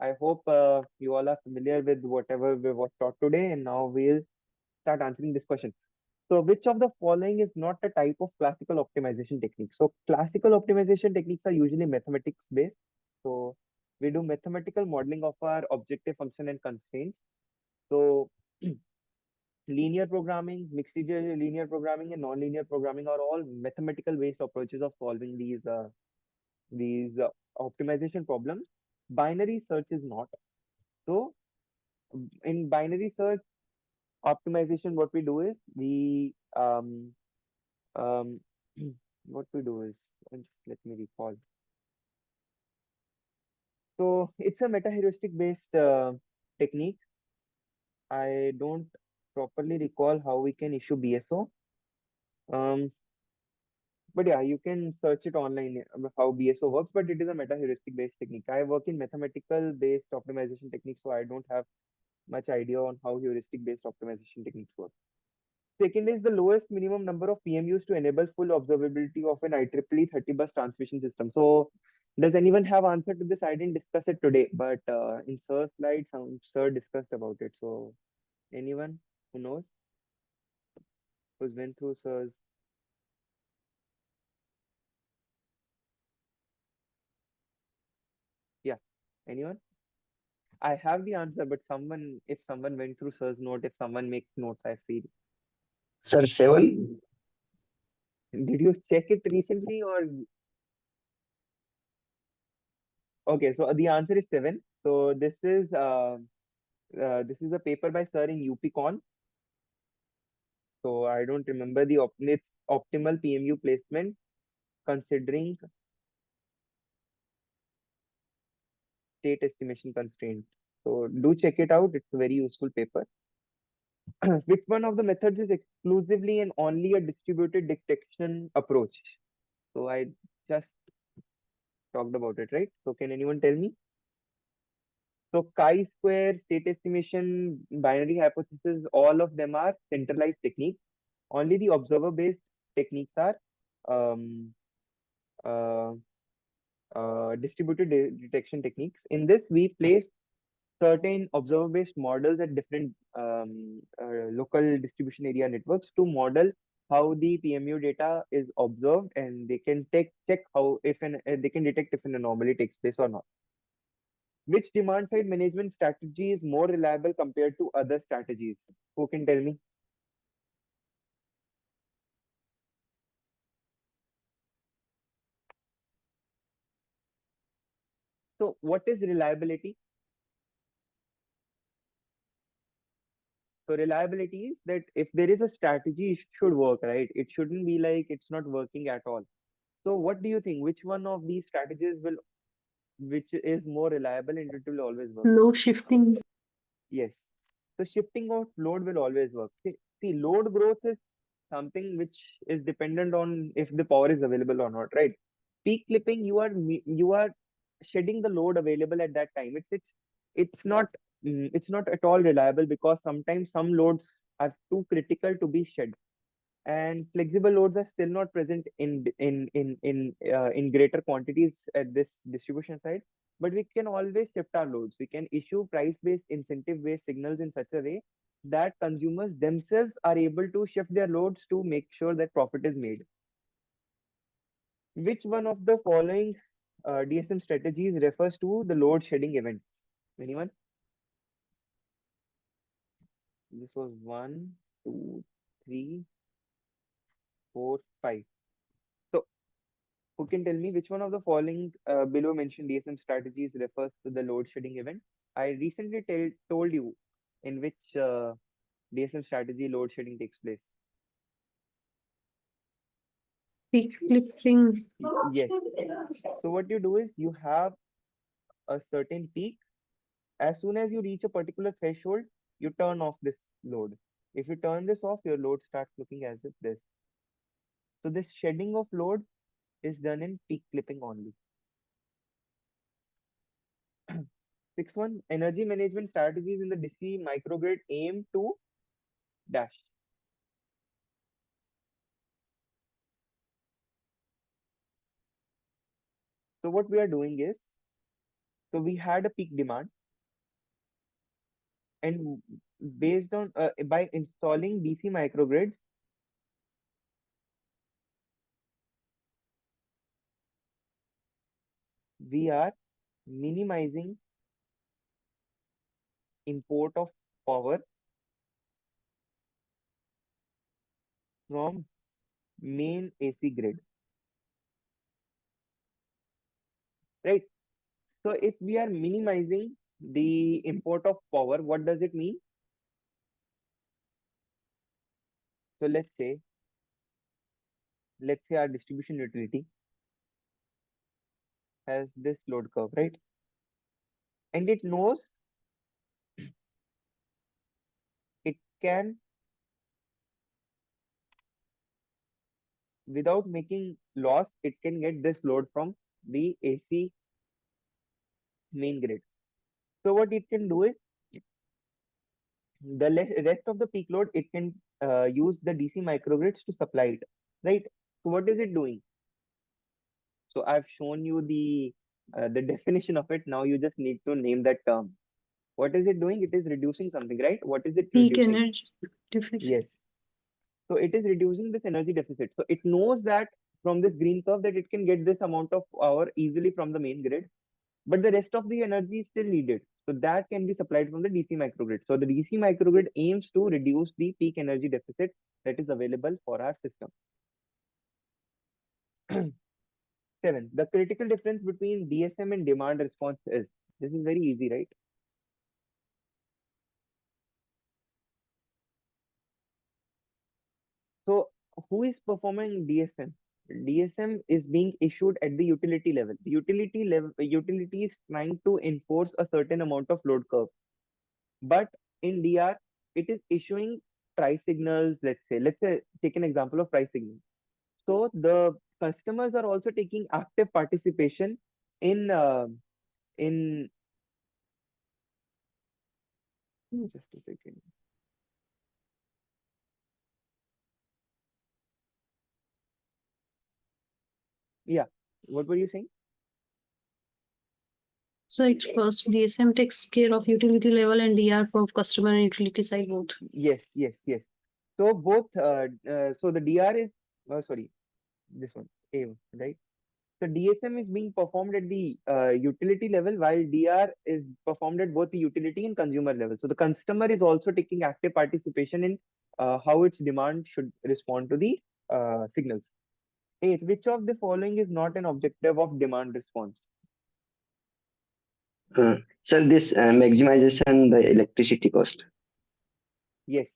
I hope you all are familiar with whatever we was taught today, and now we'll start answering this question. So which of the following is not a type of classical optimization technique? So classical optimization techniques are usually mathematics based. So we do mathematical modeling of our objective function and constraints. So linear programming, mixed linear programming, and non-linear programming are all mathematical based approaches of solving these optimization problems. Binary search is not. So in binary search optimization, what we do is we um what we do is, just let me recall. So it's a meta heuristic based technique. I don't properly recall how we can issue BSO. Um, But yeah, you can search it online how BSO works, but it is a meta heuristic based technique. I work in mathematical based optimization techniques, so I don't have much idea on how heuristic based optimization techniques work. Second is the lowest minimum number of PMUs to enable full observability of an IEEE 30 bus transmission system. So does anyone have answer to this? I didn't discuss it today, but in Sir's slide, some Sir discussed about it. So anyone who knows, who's went through Sir's Anyone? I have the answer, but if someone went through sir's note, if someone makes notes, I feel. Sir, 7. Did you check it recently or? Okay, so the answer is 7. So this is a paper by sir in UPCon. So I don't remember it's optimal PMU placement considering state estimation constraint. So do check it out. It's a very useful paper. Which one of the methods is exclusively and only a distributed detection approach? So I just talked about it, right? So can anyone tell me? So chi-square, state estimation, binary hypothesis, all of them are centralized techniques. Only the observer-based techniques are um, uh, distributed detection techniques. In this, we place certain observer-based models at different local distribution area networks to model how the PMU data is observed, and they can check how if they can detect if an anomaly takes place or not. Which demand side management strategy is more reliable compared to other strategies? Who can tell me? So what is reliability? So reliability is that if there is a strategy, it should work, right? It shouldn't be like it's not working at all. So what do you think? Which one of these strategies which is more reliable and it will always work? Load shifting. Yes. So shifting of load will always work. See, load growth is something which is dependent on if the power is available or not, right? Peak clipping, you are shedding the load available at that time. It's not it's not at all reliable because sometimes some loads are too critical to be shed, and flexible loads are still not present in greater quantities at this distribution side. But we can always shift our loads. We can issue price based, incentive based signals in such a way that consumers themselves are able to shift their loads to make sure that profit is made. Which one of the following DSM strategies refers to the load shedding events? Anyone? This was one, two, three, four, five. So who can tell me which one of the following below mentioned DSM strategies refers to the load shedding event? I recently told you in which DSM strategy load shedding takes place. Peak clipping. Yes. So what you do is you have a certain peak. As soon as you reach a particular threshold, you turn off this load. If you turn this off, your load starts looking as if this. So this shedding of load is done in peak clipping only. 6.1 energy management strategies in the DC microgrid aim to dash. So what we are doing is, so we had a peak demand, and based on by installing DC microgrids, we are minimizing import of power from main AC grid, right? So if we are minimizing the import of power, what does it mean? So let's say our distribution utility has this load curve, right? And it knows it can, without making loss, it can get this load from the AC main grid. So what it can do is the rest of the peak load, it can use the DC microgrids to supply it, right? So what is it doing? So I've shown you the definition of it. Now you just need to name that term. What is it doing? It is reducing something, right? What is it Peak reducing? energy deficit. Yes. So it is reducing this energy deficit. So it knows that from this green curve that it can get this amount of power easily from the main grid. but the rest of the energy is still needed. So that can be supplied from the DC microgrid. So the DC microgrid aims to reduce the peak energy deficit that is available for our system. 7. The critical difference between DSM and demand response is, this is very easy, right? So who is performing DSM? DSM is being issued at the utility level. The utility is trying to enforce a certain amount of load curve. But in DR, it is issuing price signals. Let's say take an example of price signal. So the customers are also taking active participation in in just a second. Yeah, what were you saying? So it's first DSM takes care of utility level and DR for customer and utility side both. Yes, yes, yes. So both, so the DR is, sorry, this one, A, right? So DSM is being performed at the utility level, while DR is performed at both the utility and consumer level. So the customer is also taking active participation in how its demand should respond to the signals. 8. Which of the following is not an objective of demand response? Sir, this maximization the electricity cost. Yes.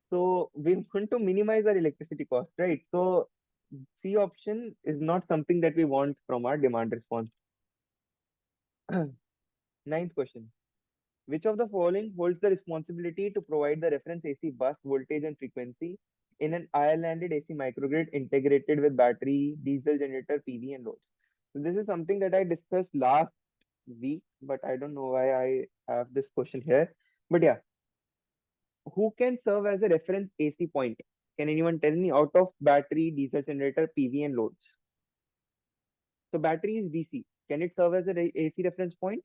So we want to minimize our electricity cost, right? So C option is not something that we want from our demand response. Ninth question. Which of the following holds the responsibility to provide the reference AC bus voltage and frequency in an islanded AC microgrid integrated with battery, diesel generator, PV, and loads? So this is something that I discussed last week, but I don't know why I have this question here. But yeah, who can serve as a reference AC point? Can anyone tell me out of battery, diesel generator, PV, and loads? So battery is DC. Can it serve as a AC reference point?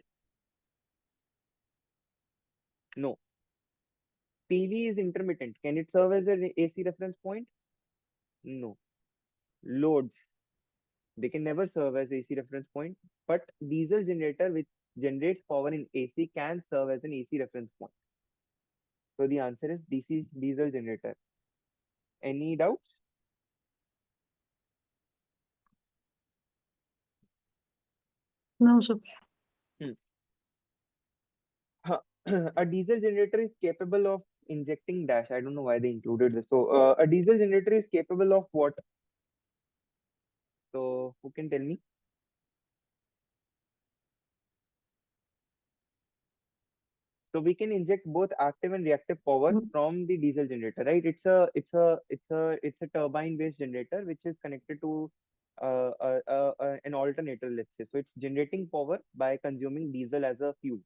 No. PV is intermittent. Can it serve as an AC reference point? No. Loads, they can never serve as AC reference point, but diesel generator which generates power in AC can serve as an AC reference point. So the answer is DC diesel generator. Any doubts? No, sir. Hmm. A diesel generator is capable of injecting dash. I don't know why they included this. So a diesel generator is capable of what? So who can tell me? So we can inject both active and reactive power from the diesel generator, right? It's a turbine based generator which is connected to an alternator, let's say. So it's generating power by consuming diesel as a fuel.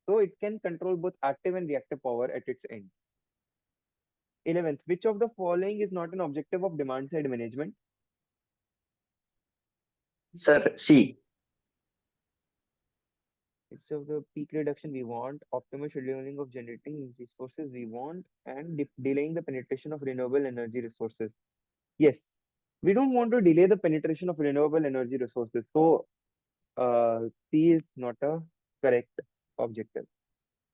So it can control both active and reactive power at its end. 11th, which of the following is not an objective of demand side management? Sir, C. Which of the peak reduction we want, optimal scheduling of generating resources we want, and delaying the penetration of renewable energy resources. Yes, we don't want to delay the penetration of renewable energy resources. So C is not a correct objective.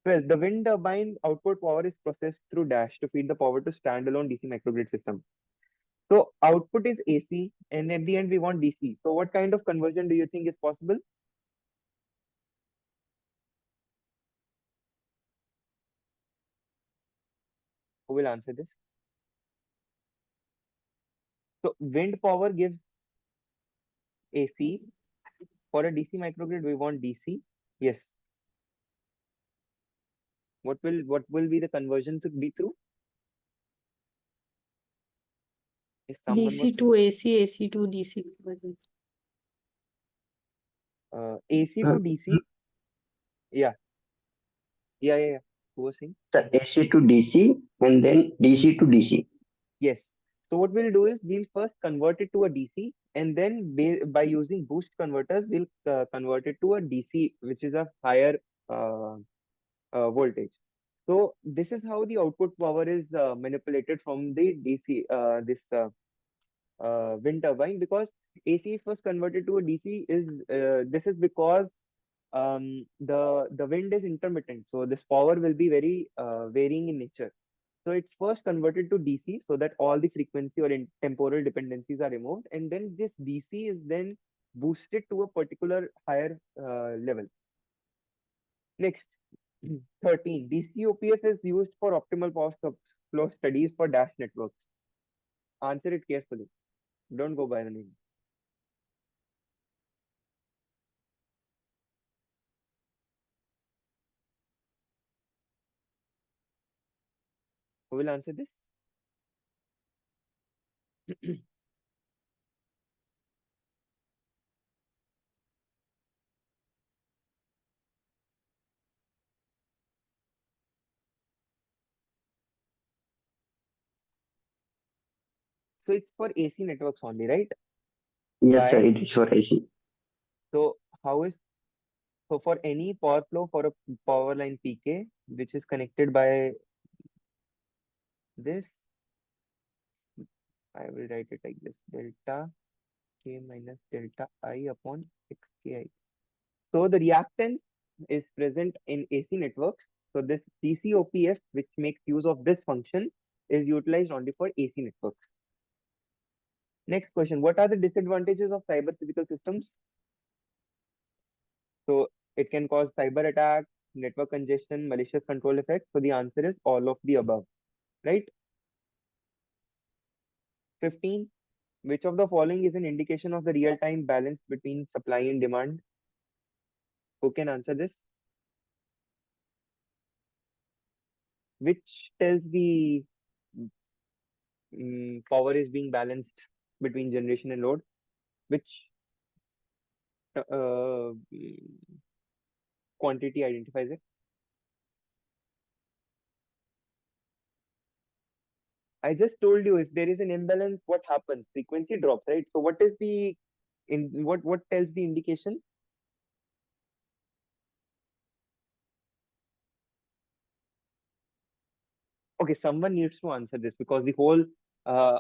Well, the wind turbine output power is processed through dash to feed the power to standalone DC microgrid system. So output is AC, and at the end we want DC. So what kind of conversion do you think is possible? Who will answer this? So wind power gives AC. For a DC microgrid, we want DC. Yes. What will be the conversion to be through? If someone was DC to AC, AC to DC. AC Uh, to DC. Yeah, yeah. Who was saying? Sir, AC to DC and then DC to DC. Yes. So what we'll do is we'll first convert it to a DC, and then by using boost converters, we'll convert it to a DC, which is a higher uh, voltage. So this is how the output power is manipulated from the DC, wind turbine, because AC is first converted to a DC. This is because the wind is intermittent, so this power will be very varying in nature. So it's first converted to DC so that all the frequency or temporal dependencies are removed, and then this DC is then boosted to a particular higher level. Next, 13. DCOPF is used for optimal power flow studies for dash networks. Answer it carefully. Don't go by the name. Who will answer this? So it's for AC networks only, right? Yes, sir. Why? It is for AC. So how is so for any power flow for a power line PK, which is connected by this, I will write it like this: delta K minus delta I upon XKI. So the reactance is present in AC networks. So this DCOPF, which makes use of this function, is utilized only for AC networks. Next question: what are the disadvantages of cyber physical systems? So it can cause cyber attack, network congestion, malicious control effects. So the answer is all of the above, right? 15. Which of the following is an indication of the real-time balance between supply and demand? Who can answer this? Which tells the power is being balanced between generation and load? Which quantity identifies it? I just told you if there is an imbalance, what happens? Frequency drops, right? So what is the in what tells the indication? Okay, someone needs to answer this because the whole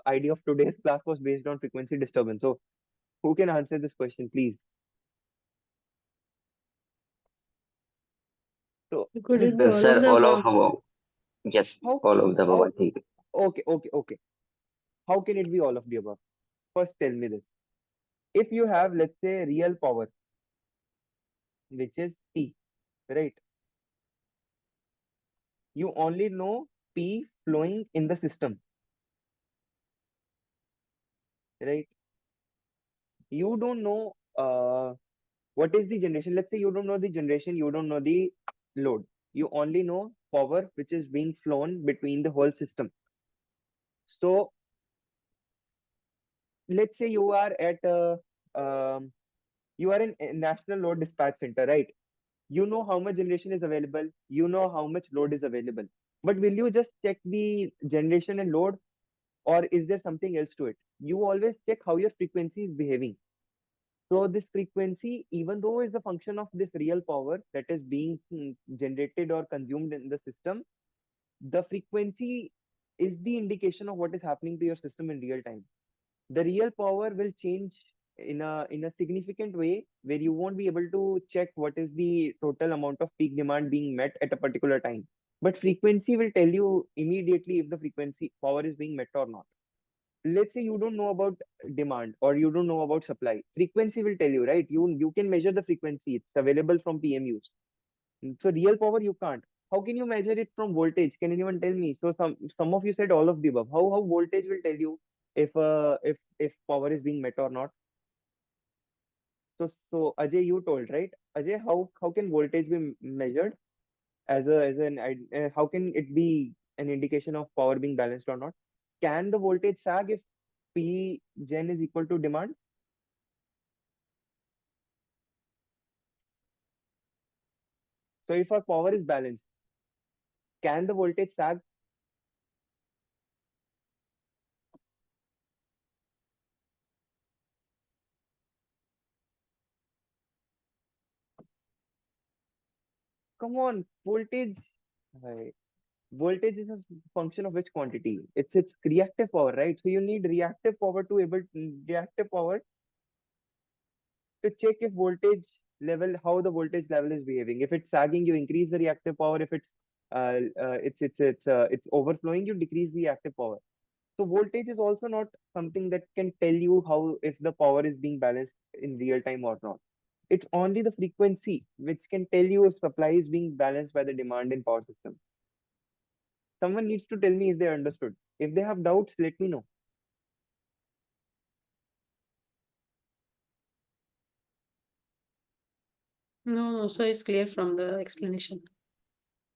idea of today's class was based on frequency disturbance. So who can answer this question, please? So So could it be all Sir, of the all of above? above. Yes, how all of the above, how I think. okay. How can it be all of the above? First, tell me this. If you have, let's say, real power, which is P, right? You only know P flowing in the system, right? You don't know what is the generation. Let's say you don't know the generation, you don't know the load. You only know power which is being flown between the whole system. So let's say you are at you are in a national load dispatch center, right? You know how much generation is available, you know how much load is available. But will you just check the generation and load, or is there something else to it? You always check how your frequency is behaving. So this frequency, even though is the function of this real power that is being generated or consumed in the system, the frequency is the indication of what is happening to your system in real time. The real power will change in a significant way where you won't be able to check what is the total amount of peak demand being met at a particular time. But frequency will tell you immediately if the frequency power is being met or not. Let's say you don't know about demand or you don't know about supply, frequency will tell you, right? You can measure the frequency, it's available from PMUs. So real power you can't. How can you measure it from voltage? Can anyone tell me? So some of you said all of the above. How voltage will tell you if power is being met or not? So Ajay, you told, right? Ajay, how can voltage be measured as a as an how can it be an indication of power being balanced or not? Can the voltage sag if P gen is equal to demand? So if our power is balanced, can the voltage sag? Come on, voltage. Right. Voltage is a function of which quantity? It's reactive power, right? So you need reactive power to check if voltage level, how the voltage level is behaving. If it's sagging, you increase the reactive power. If it's overflowing, you decrease the reactive power. So voltage is also not something that can tell you how if the power is being balanced in real time or not. It's only the frequency which can tell you if supply is being balanced by the demand in power system. Someone needs to tell me if they understood. If they have doubts, let me know. No, so it's clear from the explanation.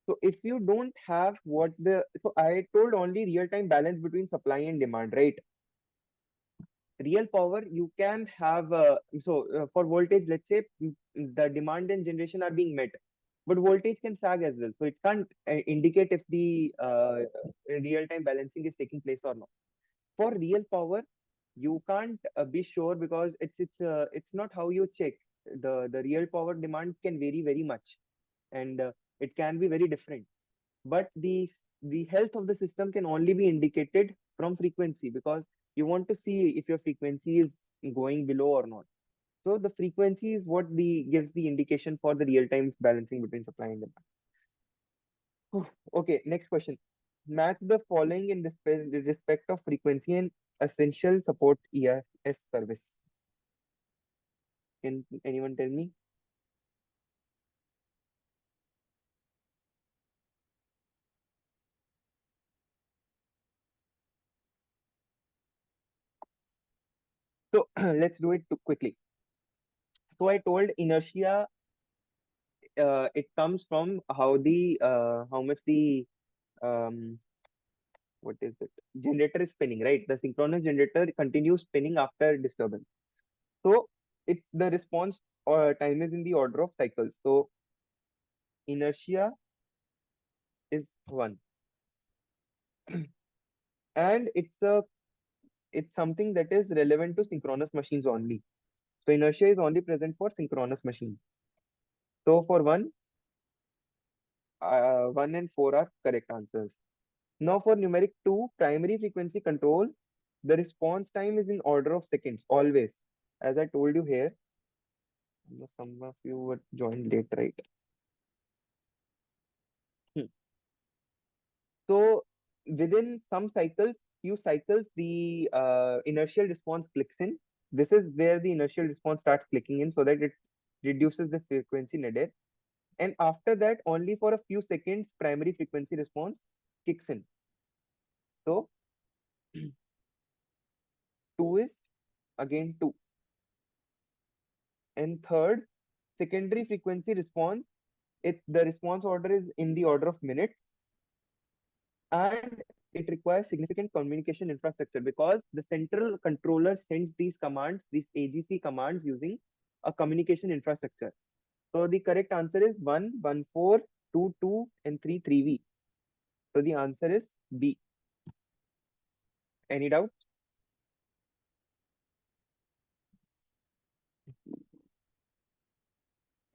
So if you don't have so I told only real time balance between supply and demand, right? Real power you can have for voltage, let's say the demand and generation are being met, but voltage can sag as well, so it can't indicate if the real time balancing is taking place or not. For real power you can't be sure, because it's not how you check. The real power demand can vary very much, and it can be very different, but the health of the system can only be indicated from frequency, because you want to see if your frequency is going below or not. So the frequency is what the gives the indication for the real time balancing between supply and demand. Okay, next question. Match the following in respect of frequency and essential support ES service. Can anyone tell me? So let's do it quickly. So I told inertia, it comes from how much the um, what is it? Generator is spinning, right? The synchronous generator continues spinning after disturbance. So it's the response or time is in the order of cycles. So inertia is one, and it's something that is relevant to synchronous machines only. So inertia is only present for synchronous machines. So for one and four are correct answers. Now for numeric two, primary frequency control, the response time is in order of seconds always. As I told you here, some of you were joined late, right? Hmm. So within some cycles, few cycles, the inertial response clicks in. This is where the inertial response starts clicking in, so that it reduces the frequency nadir. And after that, only for a few seconds, primary frequency response kicks in. So two is again two. And third, secondary frequency response, the response order is in the order of minutes, and it requires significant communication infrastructure, because the central controller sends these commands, these AGC commands, using a communication infrastructure. So the correct answer is 1, 1, 4, 2, 2, and 3, 3V. So the answer is B. Any doubts?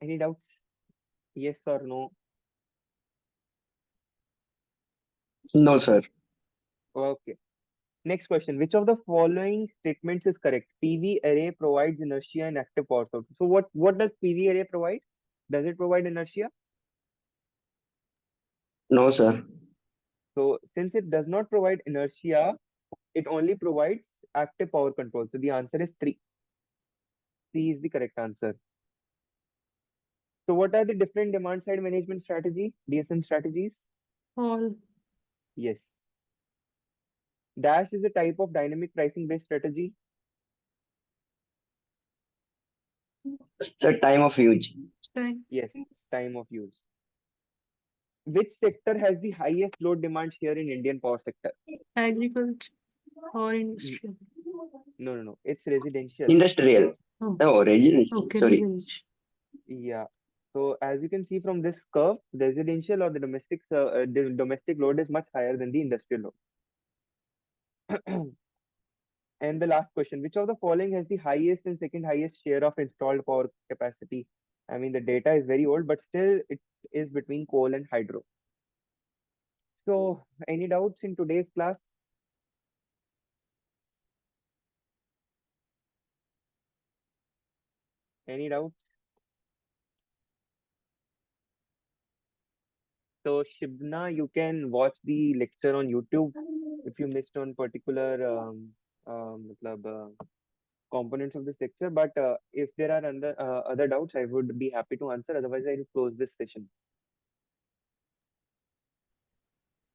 Any doubts? Yes or no? No, sir. Okay. Next question. Which of the following statements is correct? PV array provides inertia and active power source. So what does PV array provide? Does it provide inertia? No, sir. So since it does not provide inertia, it only provides active power control. So the answer is 3. C is the correct answer. So what are the different demand side management strategy, DSM strategies? All. Yes. Dash is a type of dynamic pricing based strategy. It's a time of use. Time. Yes. Time of use. Which sector has the highest load demand share in Indian power sector? Agriculture or N- industrial. No, no, no. It's residential. Industrial. Oh, Oh, residential. okay, Sorry. research. Yeah. So as you can see from this curve, residential or the domestic load is much higher than the industrial load. And the last question, which of the following has the highest and second highest share of installed power capacity? I mean, the data is very old, but still it is between coal and hydro. So any doubts in today's class? Any doubts? So Shibna, you can watch the lecture on YouTube if you missed on particular matlab, components of this lecture. But if there are other doubts, I would be happy to answer. Otherwise, I will close this session.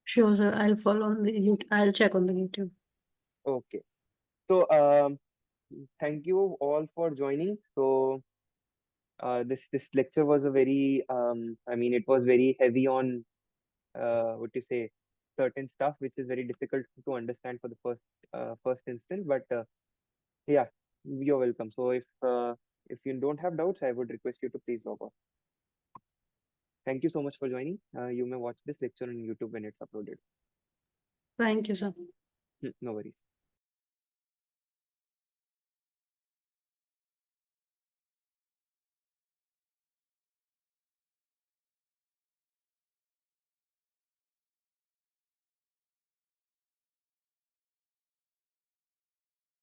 Sure, sir. I'll follow on the YouTube. I'll check on the YouTube. Okay. So thank you all for joining. So this lecture was a very I mean it was very heavy on what you say certain stuff which is very difficult to understand for the first instance. But yeah, you're welcome. So if you don't have doubts, I would request you to please log off. Thank you so much for joining. You may watch this lecture on YouTube when it's uploaded. Thank you, sir. No worries.